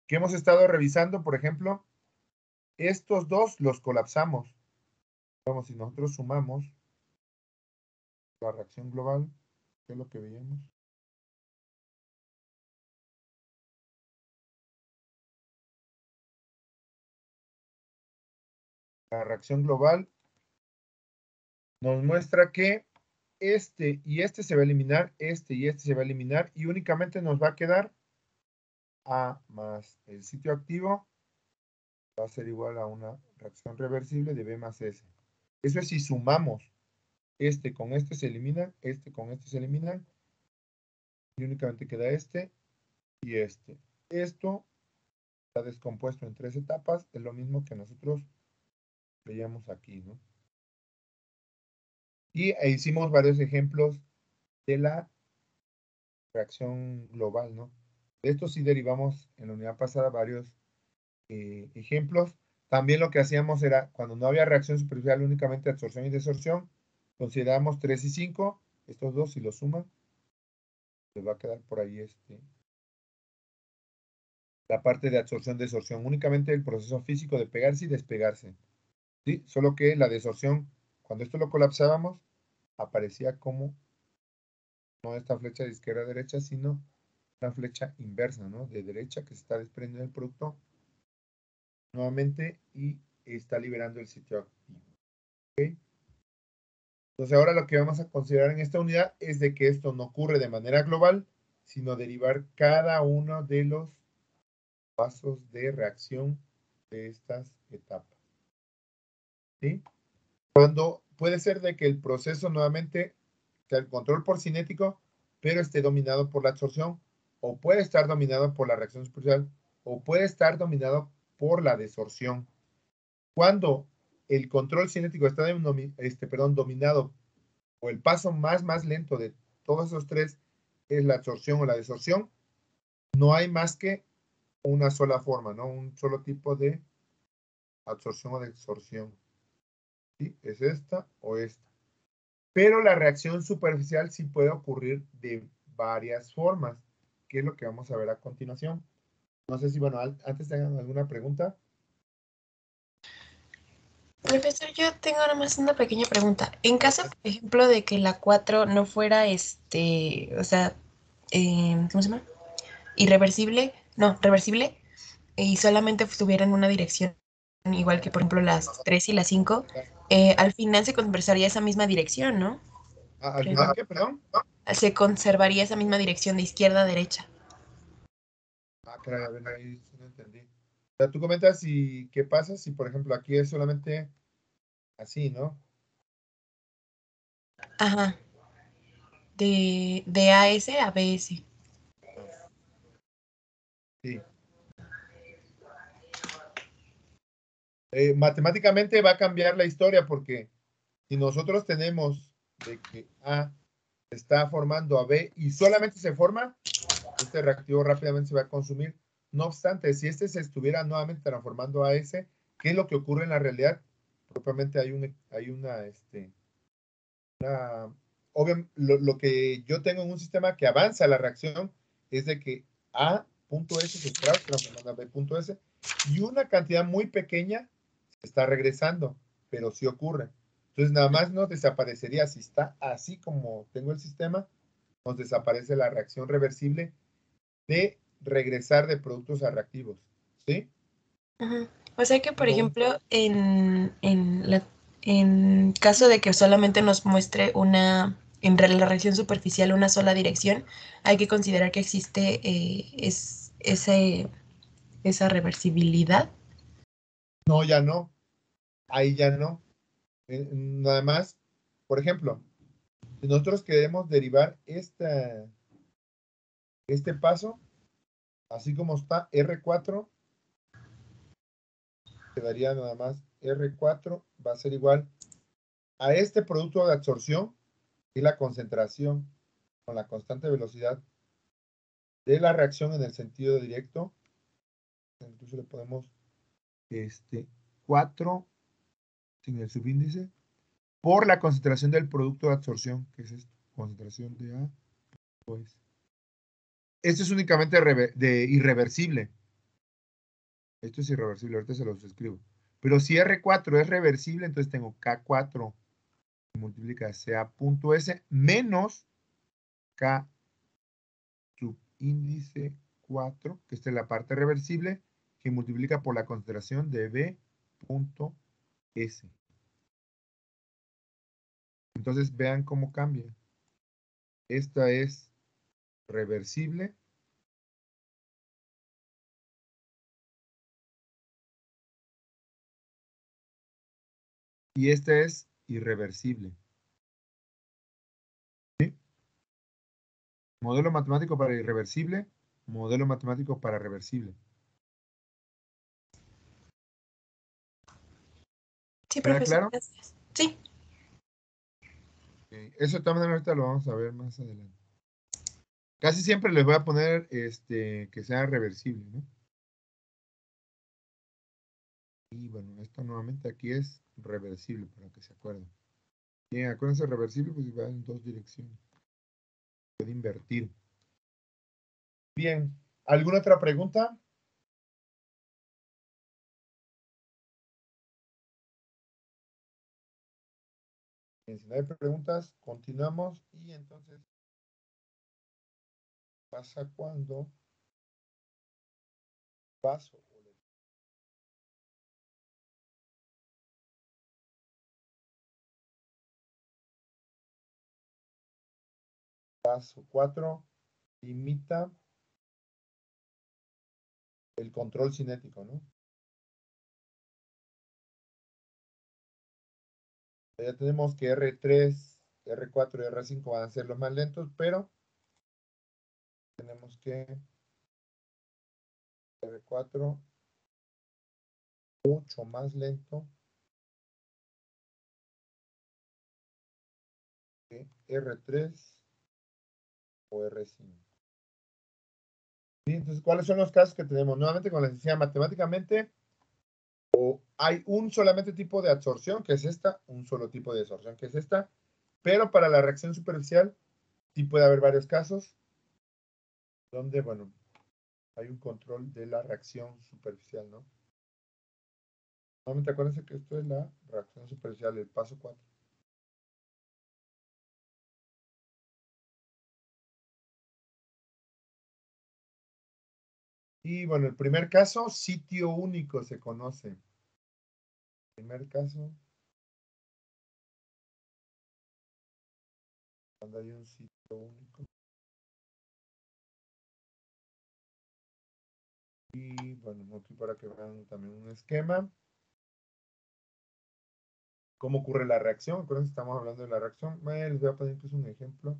¿Qué hemos estado revisando? Por ejemplo, estos dos los colapsamos. Vamos, si nosotros sumamos la reacción global, ¿qué es lo que veíamos? La reacción global nos muestra que este y este se va a eliminar, este y este se va a eliminar, y únicamente nos va a quedar A más el sitio activo, va a ser igual a una reacción reversible de B más S. Eso es si sumamos. Este con este se eliminan, este con este se eliminan, y únicamente queda este y este. Esto está descompuesto en 3 etapas, es lo mismo que nosotros veíamos aquí, ¿no? Y hicimos varios ejemplos de la reacción global, ¿no? De esto sí derivamos en la unidad pasada varios ejemplos. También lo que hacíamos era, cuando no había reacción superficial, únicamente absorción y desorción, consideramos 3 y 5, estos dos, si los suman, les va a quedar por ahí la parte de absorción, desorción, únicamente el proceso físico de pegarse y despegarse, ¿sí? Solo que la desorción, cuando esto lo colapsábamos, aparecía como, no esta flecha de izquierda a derecha, sino una flecha inversa, ¿no? De derecha, que se está desprendiendo el producto nuevamente y está liberando el sitio activo. ¿Okay? Entonces ahora lo que vamos a considerar en esta unidad es de que esto no ocurre de manera global, sino derivar cada uno de los pasos de reacción de estas etapas. ¿Sí? Cuando puede ser de que el proceso nuevamente sea el control por cinético, pero esté dominado por la absorción, o puede estar dominado por la reacción superficial, o puede estar dominado por la desorción. Cuando el control cinético está dominado, o el paso más lento de todos esos tres es la absorción o la desorción, no hay más que una sola forma, ¿no? Un solo tipo de absorción o desorción. ¿Sí? Es esta o esta. Pero la reacción superficial sí puede ocurrir de varias formas, que es lo que vamos a ver a continuación. No sé si, bueno, antes tengan alguna pregunta. Profesor, yo tengo nada más una pequeña pregunta. En caso, por ejemplo, de que la 4 no fuera, o sea, ¿cómo se llama? Irreversible, no, reversible, y solamente estuviera en una dirección, igual que, por ejemplo, las 3 y las 5, al final se conservaría esa misma dirección, ¿no? ¿Al final qué, perdón? Se conservaría esa misma dirección de izquierda a derecha. Caray, a ver, ahí sí no entendí. O sea, tú comentas si qué pasa si, por ejemplo, aquí es solamente así, ¿no? Ajá. De AS a BS. Ah, sí. Matemáticamente va a cambiar la historia porque si nosotros tenemos de que A está formando a B y solamente se forma, este reactivo rápidamente se va a consumir. No obstante, si este se estuviera nuevamente transformando a S, ¿qué es lo que ocurre en la realidad? Propiamente hay lo que yo tengo en un sistema que avanza la reacción es de que A.S se está transformando a B.S y una cantidad muy pequeña se está regresando, pero sí ocurre. Entonces nada más nos desaparecería, si está así como tengo el sistema, nos desaparece la reacción reversible de regresar de productos a reactivos, ¿sí? Ajá. O sea que, por ejemplo, en caso de que solamente nos muestre la reacción superficial una sola dirección, hay que considerar que existe esa reversibilidad. No, ya no, ahí ya no. Nada más, por ejemplo, si nosotros queremos derivar este paso, así como está R4, quedaría nada más R4, va a ser igual a este producto de absorción y la concentración con la constante velocidad de la reacción en el sentido directo. Incluso le podemos 4 sin el subíndice por la concentración del producto de absorción, que es esto, concentración de A, pues. Esto es únicamente irreversible. Esto es irreversible, ahorita se los escribo. Pero si R4 es reversible, entonces tengo K4 que multiplica CA.S menos K subíndice 4, que esta es la parte reversible, que multiplica por la concentración de B.S. Entonces vean cómo cambia. Esta es reversible. Y esta es irreversible. ¿Sí? Modelo matemático para irreversible, modelo matemático para reversible. Sí, ¿Queda profesor. claro? Gracias. Sí. Eso de todas maneras ahorita lo vamos a ver más adelante. Casi siempre les voy a poner que sea reversible, ¿no? Y bueno, esto nuevamente aquí es reversible, para que se acuerden. Bien, acuérdense, reversible, pues va en dos direcciones. Puede invertir. Bien, ¿alguna otra pregunta? Bien, si no hay preguntas, continuamos y entonces pasa cuando paso. Paso 4 limita el control cinético, ¿no? Ya tenemos que R3, R4 y R5 van a ser los más lentos, pero tenemos que R4 mucho más lento que R3 o R5. ¿Sí? Entonces, ¿cuáles son los casos que tenemos? Nuevamente, como les decía, matemáticamente, o hay un solamente tipo de absorción, que es esta, un solo tipo de absorción, que es esta, pero para la reacción superficial sí puede haber varios casos donde, bueno, hay un control de la reacción superficial, ¿no? Nuevamente, acuérdense que esto es la reacción superficial, el paso 4. Y bueno, el primer caso, sitio único se conoce. Primer caso, cuando hay un sitio único. Y bueno, aquí para que vean también un esquema. ¿Cómo ocurre la reacción? Acuérdense, estamos hablando de la reacción. Bueno, les voy a poner incluso un ejemplo.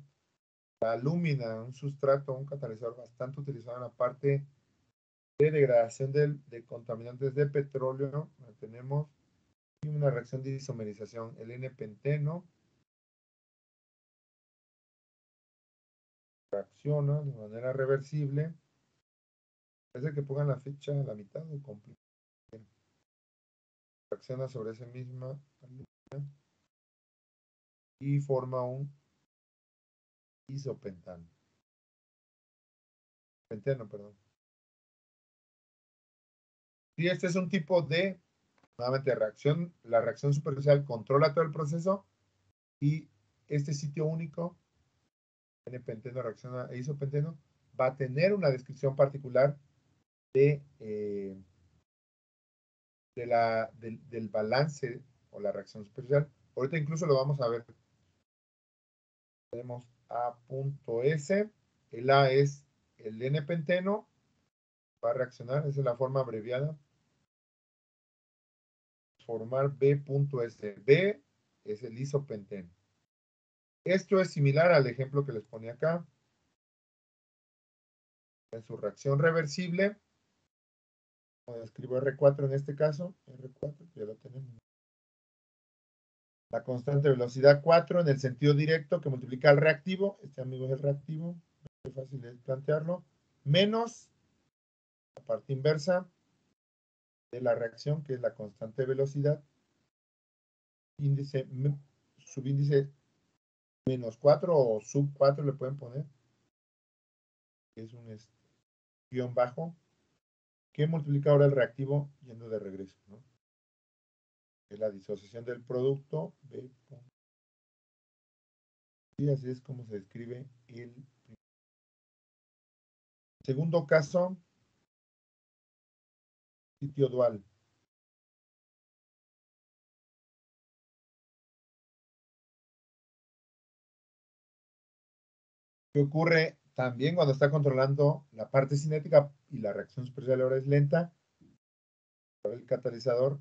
La alúmina, un sustrato, un catalizador bastante utilizado en la parte de degradación de contaminantes de petróleo. Tenemos una reacción de isomerización, el N-penteno. Reacciona de manera reversible. Parece que pongan la fecha a la mitad o completa. Reacciona sobre esa misma y forma un isopentano. Penteno, perdón. Y este es un tipo de, nuevamente, reacción. La reacción superficial controla todo el proceso y este sitio único, N-penteno reacciona a isopenteno, va a tener una descripción particular de, del balance o la reacción superficial. Ahorita incluso lo vamos a ver. Tenemos A.S. El A es el N-penteno. Va a reaccionar, esa es la forma abreviada. Formar B.S. B es el isopenteno. Esto es similar al ejemplo que les ponía acá. En su reacción reversible, escribo R4 en este caso, R4, ya lo tenemos. La constante de velocidad 4 en el sentido directo que multiplica al reactivo, este amigo es el reactivo, muy fácil de plantearlo, menos la parte inversa de la reacción, que es la constante de velocidad, índice, subíndice menos 4 o sub 4 le pueden poner, que es un guión bajo, que multiplica ahora el reactivo yendo de regreso, ¿no? Es la disociación del producto B. Y así es como se describe el segundo caso, sitio dual. ¿Qué ocurre también cuando está controlando la parte cinética y la reacción superficial ahora es lenta? Por el catalizador.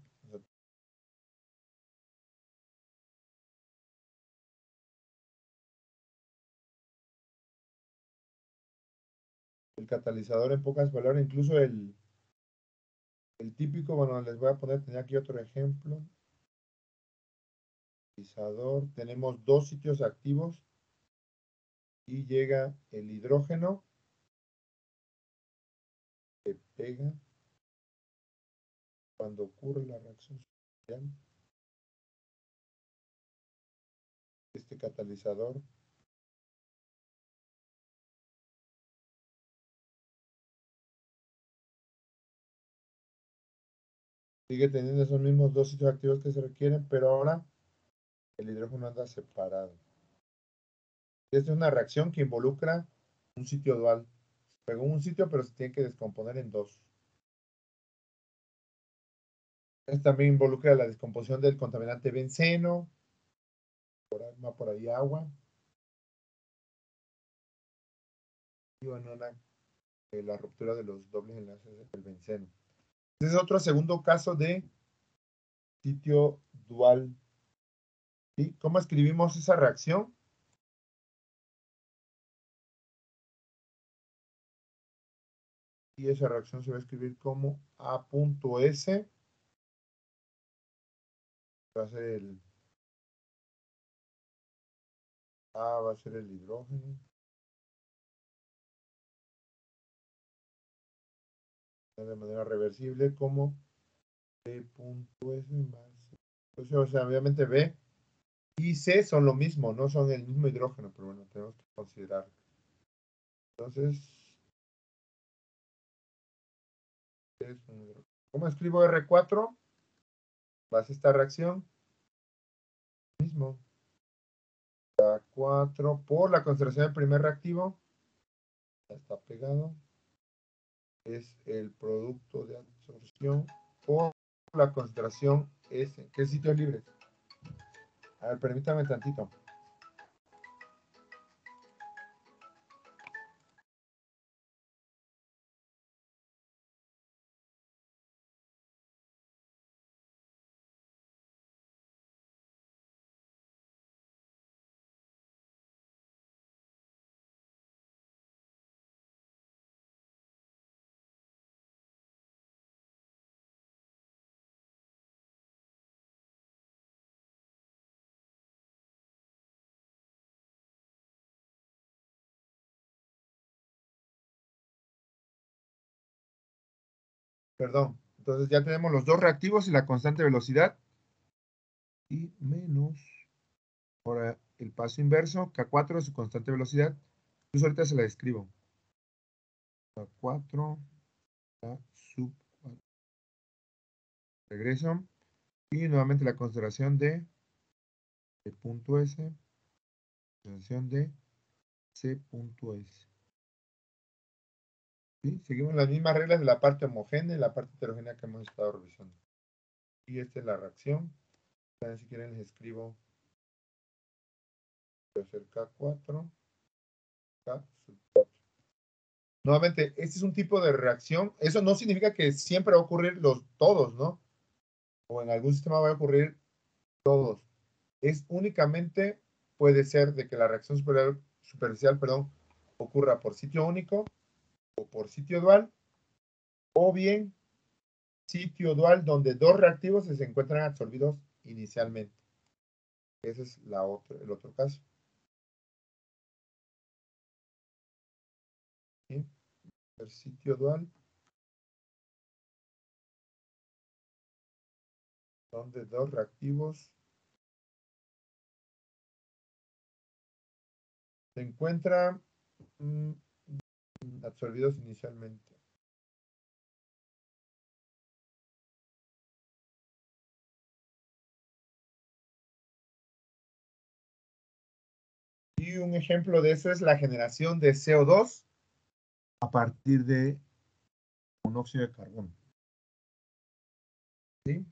El catalizador en pocas palabras, incluso el típico, bueno, les voy a poner, tenía aquí otro ejemplo. catalizador, tenemos dos sitios activos y llega el hidrógeno, se pega cuando ocurre la reacción superficial. Este catalizador sigue teniendo esos mismos dos sitios activos que se requieren, pero ahora el hidrógeno anda separado. Esta es una reacción que involucra un sitio dual. Se pegó en un sitio, pero se tiene que descomponer en dos. Esto también involucra la descomposición del contaminante benceno, por ahí agua. Y bueno, la ruptura de los dobles enlaces del benceno. Este es otro segundo caso de sitio dual. ¿Sí? ¿Cómo escribimos esa reacción? Y esa reacción se va a escribir como A.S. Va a ser el A, va a ser el hidrógeno. De manera reversible como B.S más. O sea, obviamente B y C son lo mismo, no son el mismo hidrógeno, pero bueno, tenemos que considerarlo. Entonces, ¿cómo escribo R4? Base esta reacción. Mismo. A4 por la concentración del primer reactivo. Ya está pegado. Es el producto de absorción por la concentración S. ¿Qué sitios libres? A ver, permítame tantito. Perdón. Entonces ya tenemos los dos reactivos y la constante velocidad. Y menos. Ahora el paso inverso, K4 es su constante velocidad. Pues ahorita se la describo. K4, K sub 4. Regreso. Y nuevamente la consideración de punto S. Consideración de C.S. ¿Sí? Seguimos las mismas reglas de la parte homogénea y la parte heterogénea que hemos estado revisando. Y esta es la reacción. También si quieren les escribo. Voy a hacer K4. K sub 4. Nuevamente, este es un tipo de reacción. Eso no significa que siempre va a ocurrir todos, ¿no? O en algún sistema va a ocurrir todos. Es únicamente, puede ser de que la reacción superficial, perdón, ocurra por sitio único o por sitio dual, o bien sitio dual donde dos reactivos se encuentran absorbidos inicialmente. Ese es el otro caso. ¿Sí? El sitio dual donde dos reactivos se encuentran absorbidos inicialmente. Y un ejemplo de eso es la generación de CO2 a partir de monóxido de carbono. ¿Sí?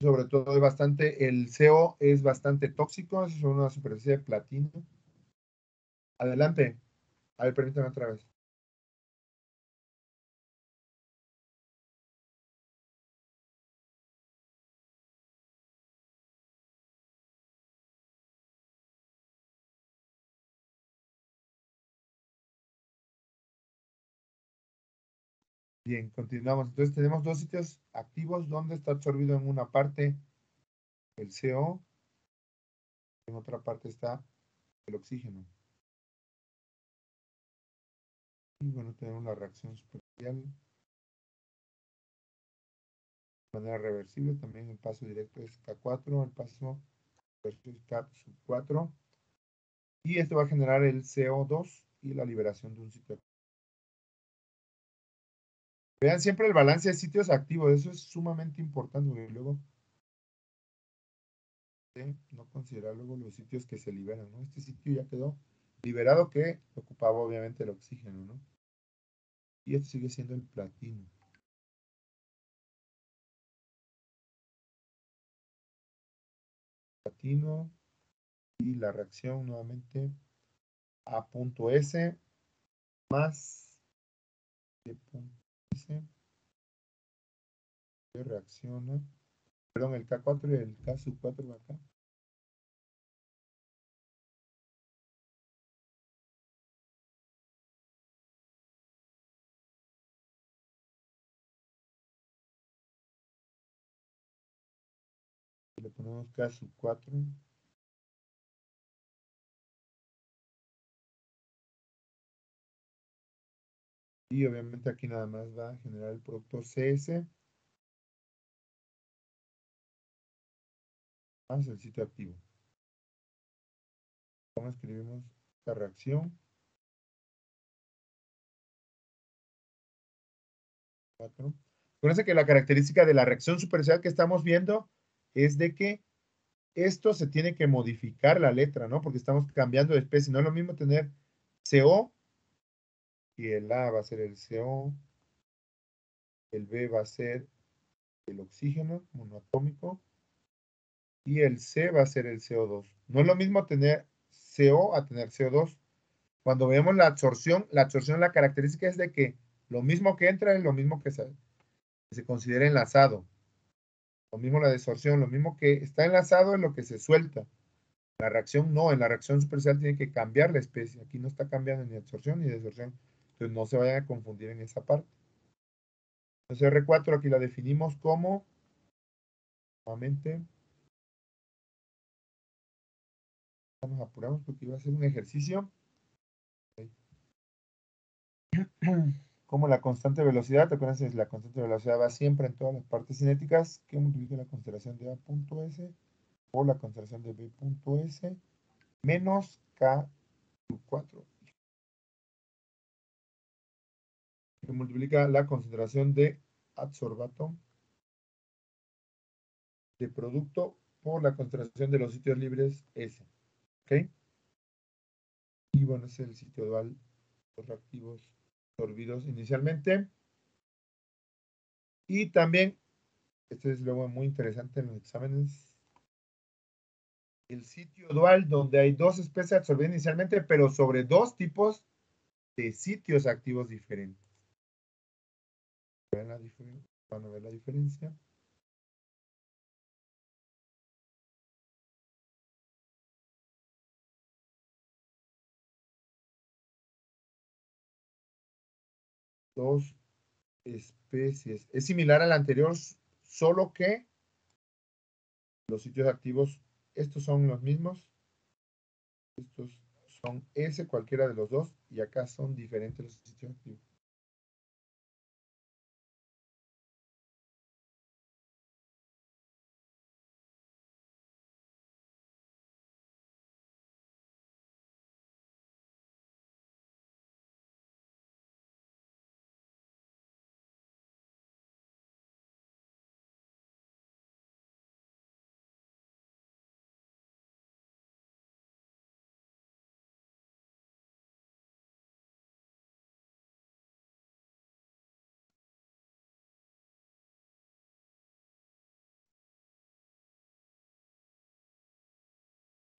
Sobre todo el CO es bastante tóxico, es una superficie de platino. Adelante. A ver, permítame otra vez. Bien, continuamos. Entonces tenemos dos sitios activos donde está absorbido en una parte el CO, en otra parte está el oxígeno. Y bueno, tenemos la reacción superficial. De manera reversible, también el paso directo es K4, el paso reverso es K4. Y esto va a generar el CO2 y la liberación de un sitio activo. Vean siempre el balance de sitios activos, eso es sumamente importante, porque luego no considerar luego los sitios que se liberan, ¿no? Este sitio ya quedó liberado que ocupaba obviamente el oxígeno, ¿no? Y esto sigue siendo el platino. Platino y la reacción nuevamente A punto S más B punto S que reacciona, perdón, el K4 y el K sub 4 va acá. Le ponemos K sub 4. Y obviamente aquí nada más va a generar el producto CS más el sitio activo. ¿Cómo escribimos esta reacción? 4. Acuérdense que la característica de la reacción superficial que estamos viendo es de que esto se tiene que modificar la letra, ¿no? Porque estamos cambiando de especie. No es lo mismo tener CO y el A va a ser el CO, el B va a ser el oxígeno monoatómico y el C va a ser el CO2. No es lo mismo tener CO a tener CO2. Cuando vemos la absorción, la característica es de que lo mismo que entra es lo mismo que se considera enlazado. Lo mismo la desorción, lo mismo que está enlazado es lo que se suelta. La reacción no, en la reacción superficial tiene que cambiar la especie. Aquí no está cambiando ni absorción ni desorción. Entonces no se vayan a confundir en esa parte. Entonces R4 aquí la definimos como, nuevamente, nos apuramos porque iba a ser un ejercicio. Como la constante velocidad, acuérdense, la constante velocidad va siempre en todas las partes cinéticas que multiplica la constelación de A.S por la constelación de B.S menos K4, que multiplica la concentración de adsorbato de producto por la concentración de los sitios libres S. ¿Ok? Y bueno, es el sitio dual, los reactivos absorbidos inicialmente. Y también, este es luego muy interesante en los exámenes, el sitio dual donde hay dos especies absorbidas inicialmente, pero sobre dos tipos de sitios activos diferentes. Van a ver la diferencia. Dos especies. Es similar al anterior, solo que los sitios activos, estos son los mismos. Estos son S, cualquiera de los dos, y acá son diferentes los sitios activos.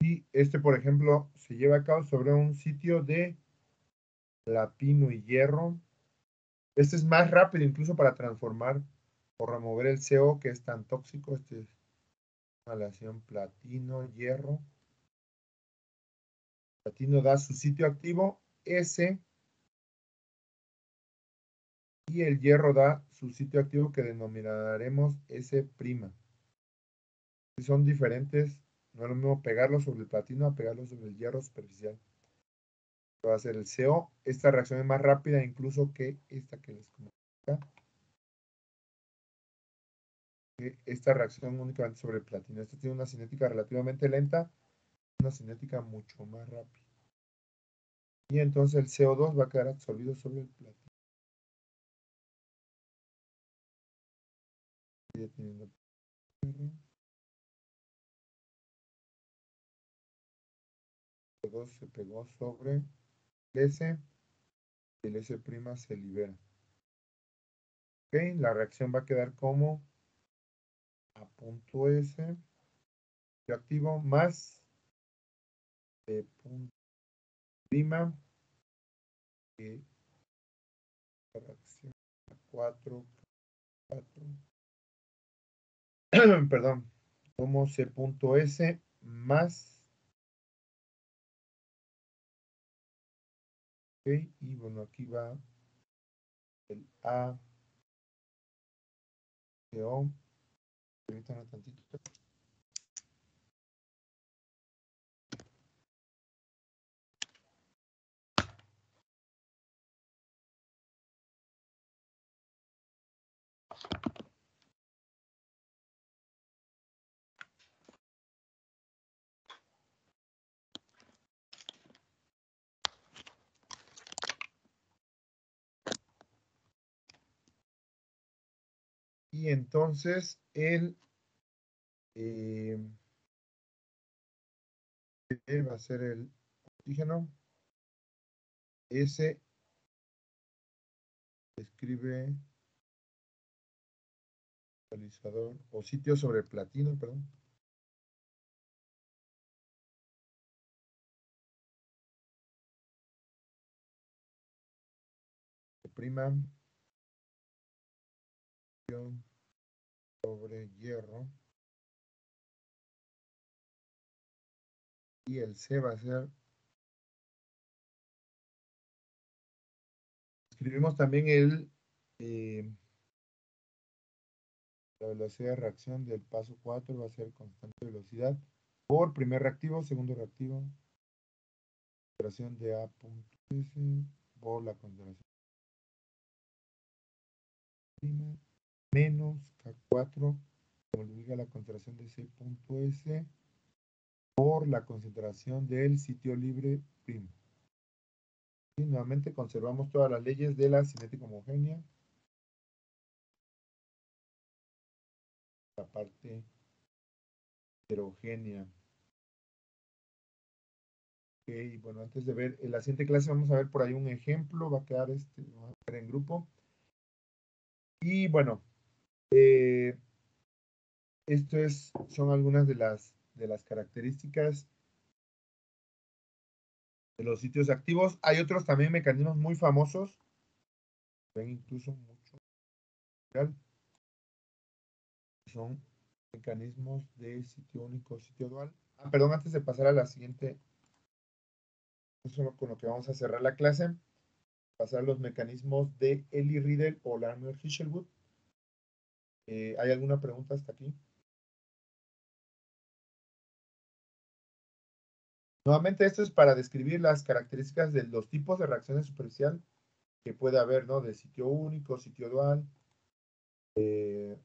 Y este, por ejemplo, se lleva a cabo sobre un sitio de platino y hierro. Este es más rápido incluso para transformar o remover el CO que es tan tóxico. Este es una aleación platino-hierro. Platino da su sitio activo S y el hierro da su sitio activo que denominaremos S'. Si son diferentes, no es lo mismo pegarlo sobre el platino a pegarlo sobre el hierro superficial. Va a ser el CO. Esta reacción es más rápida incluso que esta que les comenté acá. Esta reacción únicamente sobre el platino. Esta tiene una cinética relativamente lenta, una cinética mucho más rápida. Y entonces el CO2 va a quedar absorbido sobre el platino. CO2 se pegó sobre el S y el S' se libera. Ok, la reacción va a quedar como A punto S activo más B punto prima que la reacción 4, perdón, como C punto S más, ok, y bueno, aquí va el A, CO, permítanme tantito. Y entonces él va a ser el oxígeno. S escribe catalizador o sitio sobre el platino, perdón. Prima sobre hierro. Y el C va a ser. Escribimos también la velocidad de reacción del paso 4 va a ser constante velocidad por primer reactivo, segundo reactivo, concentración de A punto S por la concentración prima menos K4 multiplica la concentración de C punto S por la concentración del sitio libre primo. Y nuevamente conservamos todas las leyes de la cinética homogénea. La parte heterogénea. Ok, bueno, antes de ver en la siguiente clase vamos a ver por ahí un ejemplo, va a quedar vamos a ver en grupo. Y bueno, son algunas de las características de los sitios activos. Hay otros también mecanismos muy famosos, ven incluso mucho, son mecanismos de sitio único, sitio dual. Perdón, antes de pasar a la siguiente, eso es con lo que vamos a cerrar la clase, pasar a los mecanismos de Elie-Riedel o Larmor-Hiselwood. ¿Hay alguna pregunta hasta aquí? Nuevamente, esto es para describir las características de los tipos de reacciones superficial que puede haber, ¿no? De sitio único, sitio dual, donde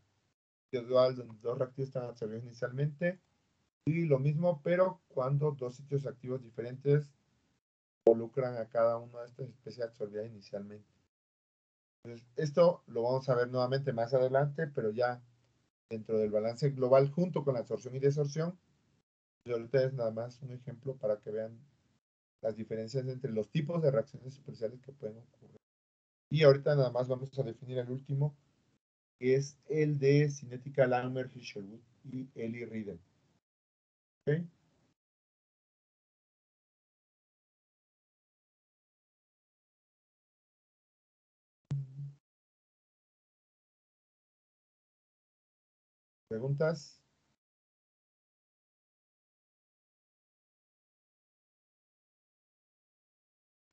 dos reactivos están absorbidos inicialmente, y lo mismo, pero cuando dos sitios activos diferentes involucran a cada una de estas especies absorbidas inicialmente. Entonces, esto lo vamos a ver nuevamente más adelante, pero ya dentro del balance global junto con la absorción y desorción. Y ahorita es nada más un ejemplo para que vean las diferencias entre los tipos de reacciones superficiales que pueden ocurrir. Y ahorita nada más vamos a definir el último, que es el de cinética Larmor-Hiselwood y Elie-Riedel. ¿Ok? ¿Preguntas?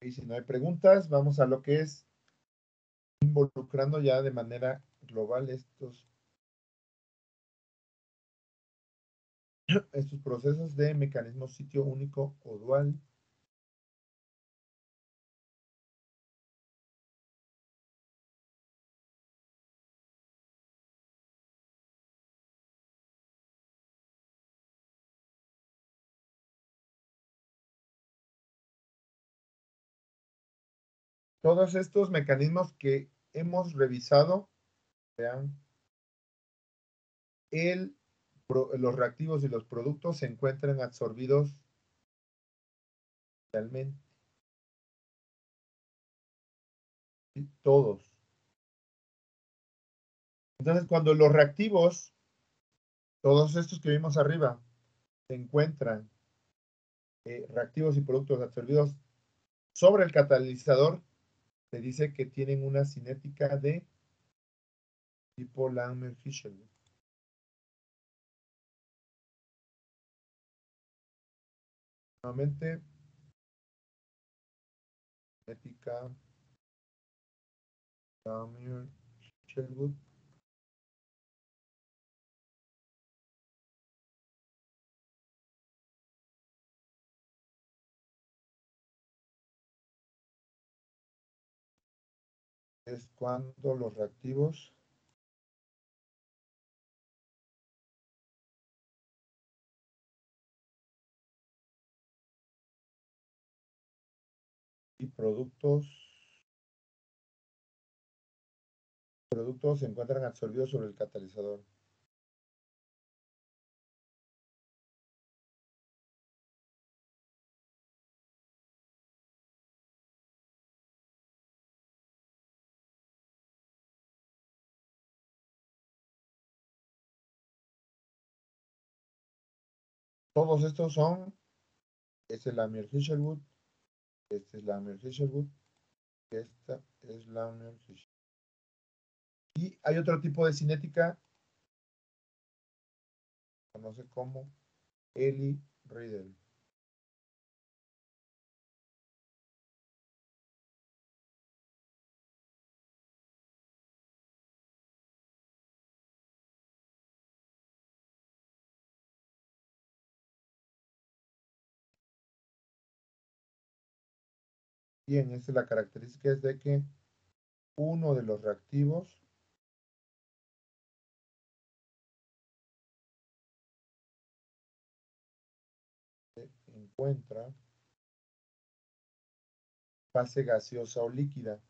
Y si no hay preguntas, vamos a lo que es involucrando ya de manera global estos procesos de mecanismo sitio único o dual. Todos estos mecanismos que hemos revisado, vean, los reactivos y los productos se encuentran absorbidos realmente. ¿Sí? Todos. Entonces, cuando los reactivos, todos estos que vimos arriba, se encuentran reactivos y productos absorbidos sobre el catalizador, se dice que tienen una cinética de tipo Langmuir-Hiselwood. Nuevamente, cinética Langmuir-Hiselwood. Es cuando los reactivos y productos se encuentran absorbidos sobre el catalizador. Todos estos son, este es Langmuir-Hiselwood, este es Langmuir-Hiselwood, esta es Langmuir-Hiselwood. Y hay otro tipo de cinética, conoce como Elie-Riedel. Bien, esta es la característica, es de que uno de los reactivos se encuentra fase gaseosa o líquida,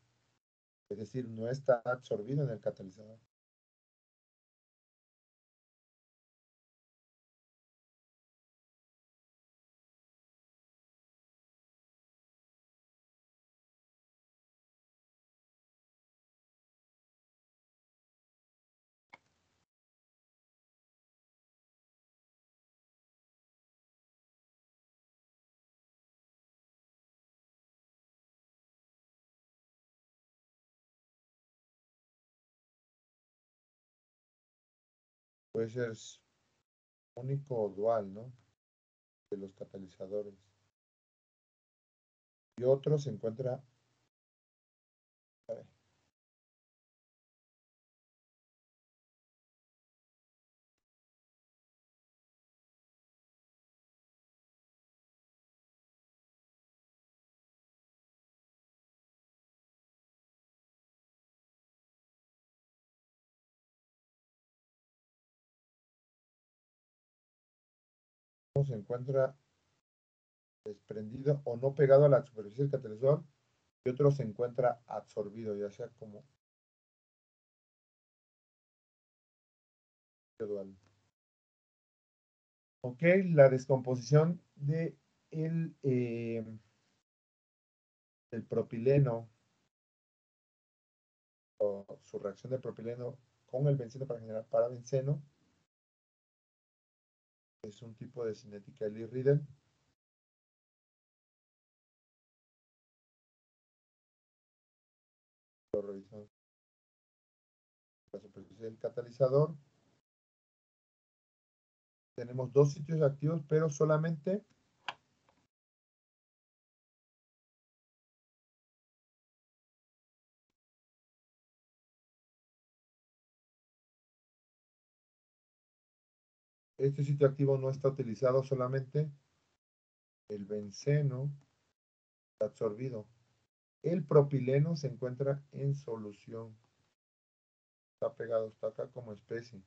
es decir, no está absorbido en el catalizador. Puede ser único o dual, ¿no? De los catalizadores. Y otro se encuentra, a ver, uno se encuentra desprendido o no pegado a la superficie del catalizador y otro se encuentra absorbido, ya sea como dual. Ok, la descomposición de el propileno o su reacción de propileno con el benceno para generar parabenceno es un tipo de cinética Elie-Riedel. Lo revisamos. La superficie del catalizador. Tenemos dos sitios activos, pero solamente este sitio activo no está utilizado, solamente el benceno está absorbido. El propileno se encuentra en solución. Está pegado, está acá como especie.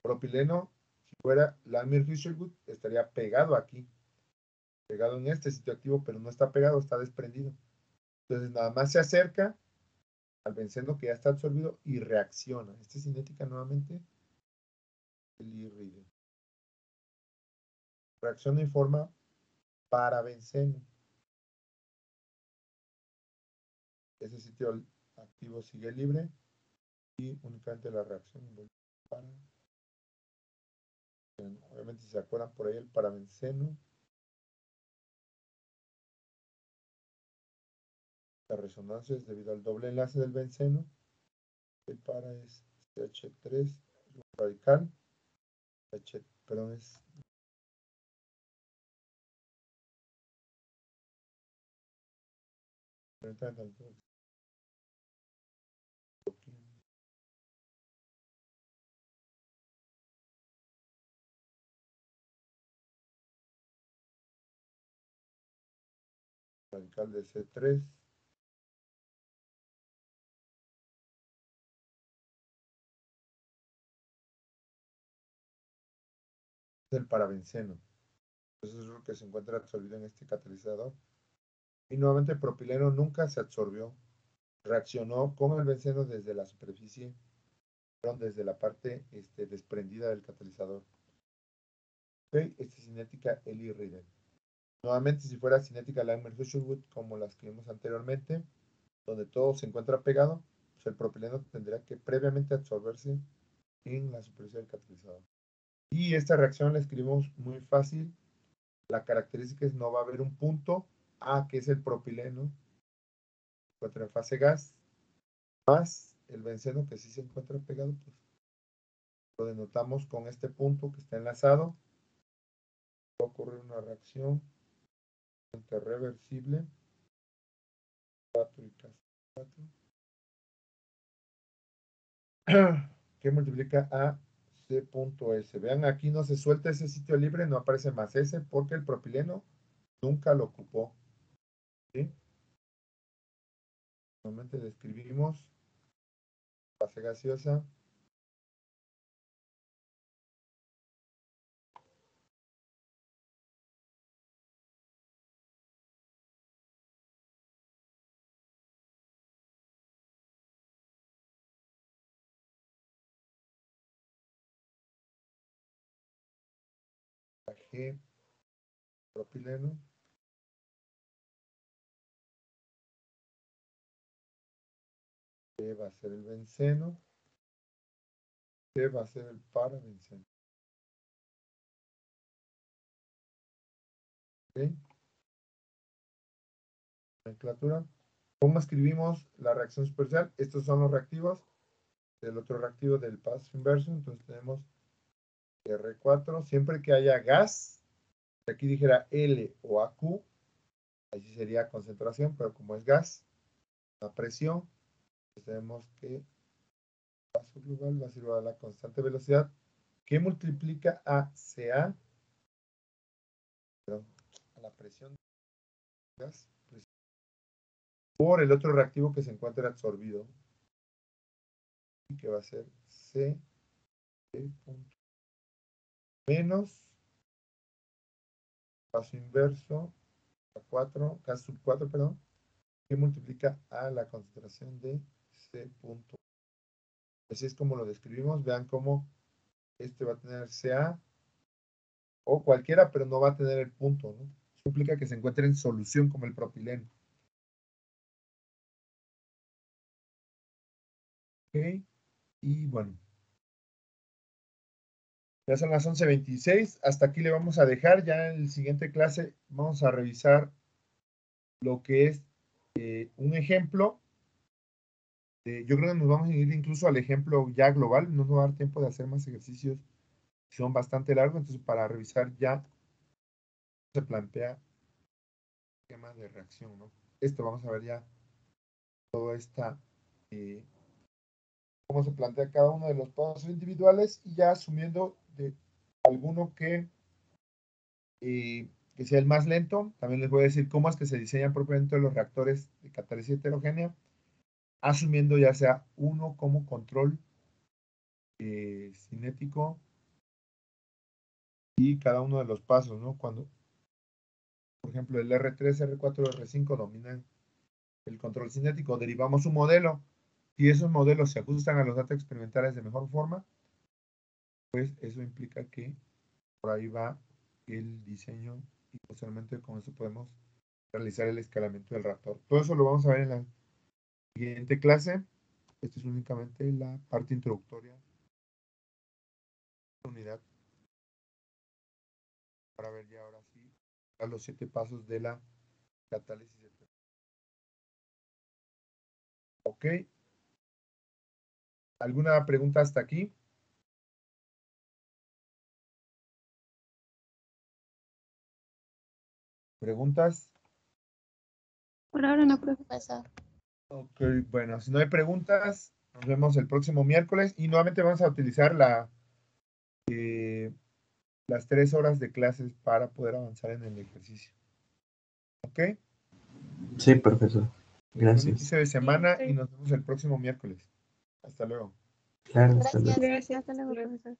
Propileno, si fuera Lamier-Fisherwood, estaría pegado aquí. Pegado en este sitio activo, pero no está pegado, está desprendido. Entonces nada más se acerca al benceno que ya está absorbido y reacciona. Esta es cinética nuevamente. El irride. Reacciona en forma para benceno. Ese sitio activo sigue libre y únicamente la reacción para. Obviamente, si se acuerdan por ahí, el parabenceno. La resonancia es debido al doble enlace del benceno. El para es CH3 radical. Perdón, es radical de C3. Es el parabenceno. Entonces es lo que se encuentra absorbido en este catalizador. Y nuevamente el propileno nunca se absorbió. Reaccionó con el benceno desde la superficie, desde la parte desprendida del catalizador. Okay, esta es cinética Eli Riedel. Nuevamente, si fuera cinética Langmuir-Fisherwood, como las que vimos anteriormente, donde todo se encuentra pegado, pues el propileno tendría que previamente absorberse en la superficie del catalizador. Y esta reacción la escribimos muy fácil. La característica es no va a haber un punto A, que es el propileno, se encuentra en fase gas, más el benceno que sí se encuentra pegado, pues lo denotamos con este punto que está enlazado. Va a ocurrir una reacción reversible. 4 y casi 4. Que multiplica a C.S. Vean, aquí no se suelta ese sitio libre, no aparece más S porque el propileno nunca lo ocupó. ¿Sí? Normalmente describimos fase gaseosa. G, propileno. B va a ser el benceno. C va a ser el parabenceno. ¿Ok? Nomenclatura. ¿Cómo escribimos la reacción superficial? Estos son los reactivos. El otro reactivo del paso inverso. Entonces tenemos R4. Siempre que haya gas, si aquí dijera L o AQ, allí sería concentración, pero como es gas, la presión, pues tenemos que paso global va a ser igual a la constante velocidad que multiplica a CA, perdón, a la presión de gas, por el otro reactivo que se encuentra absorbido, que va a ser C menos paso inverso a 4, K sub 4, perdón, que multiplica a la concentración de C punto. Así es como lo describimos. Vean cómo este va a tener CA o cualquiera, pero no va a tener el punto, ¿no? Eso implica que se encuentre en solución como el propileno. Ok, y bueno. Ya son las 11:26. Hasta aquí le vamos a dejar. Ya en la siguiente clase vamos a revisar lo que es un ejemplo. Yo creo que nos vamos a ir incluso al ejemplo ya global. No nos va a dar tiempo de hacer más ejercicios. Son bastante largos. Entonces, para revisar ya se plantea el tema de reacción, ¿no? Esto vamos a ver ya toda esta, cómo se plantea cada uno de los pasos individuales y ya asumiendo de alguno que sea el más lento. También les voy a decir cómo es que se diseñan propiamente los reactores de catálisis heterogénea, asumiendo ya sea uno como control cinético y cada uno de los pasos, ¿no? Cuando, por ejemplo, el R3, R4, R5 dominan el control cinético, derivamos un modelo. Si esos modelos se ajustan a los datos experimentales de mejor forma, pues eso implica que por ahí va el diseño y posteriormente con eso podemos realizar el escalamiento del reactor. Todo eso lo vamos a ver en la siguiente clase. Esta es únicamente la parte introductoria de la unidad para ver ya ahora sí los 7 pasos de la catálisis. Ok. ¿Alguna pregunta hasta aquí? ¿Preguntas? Por ahora no, profe. Ok, bueno, si no hay preguntas, nos vemos el próximo miércoles y nuevamente vamos a utilizar las 3 horas de clases para poder avanzar en el ejercicio. ¿Ok? Sí, profesor. Buen Gracias. inicio de semana Sí. y nos vemos el próximo miércoles. Hasta luego. Claro, hasta luego. Gracias. Hasta luego, profesor.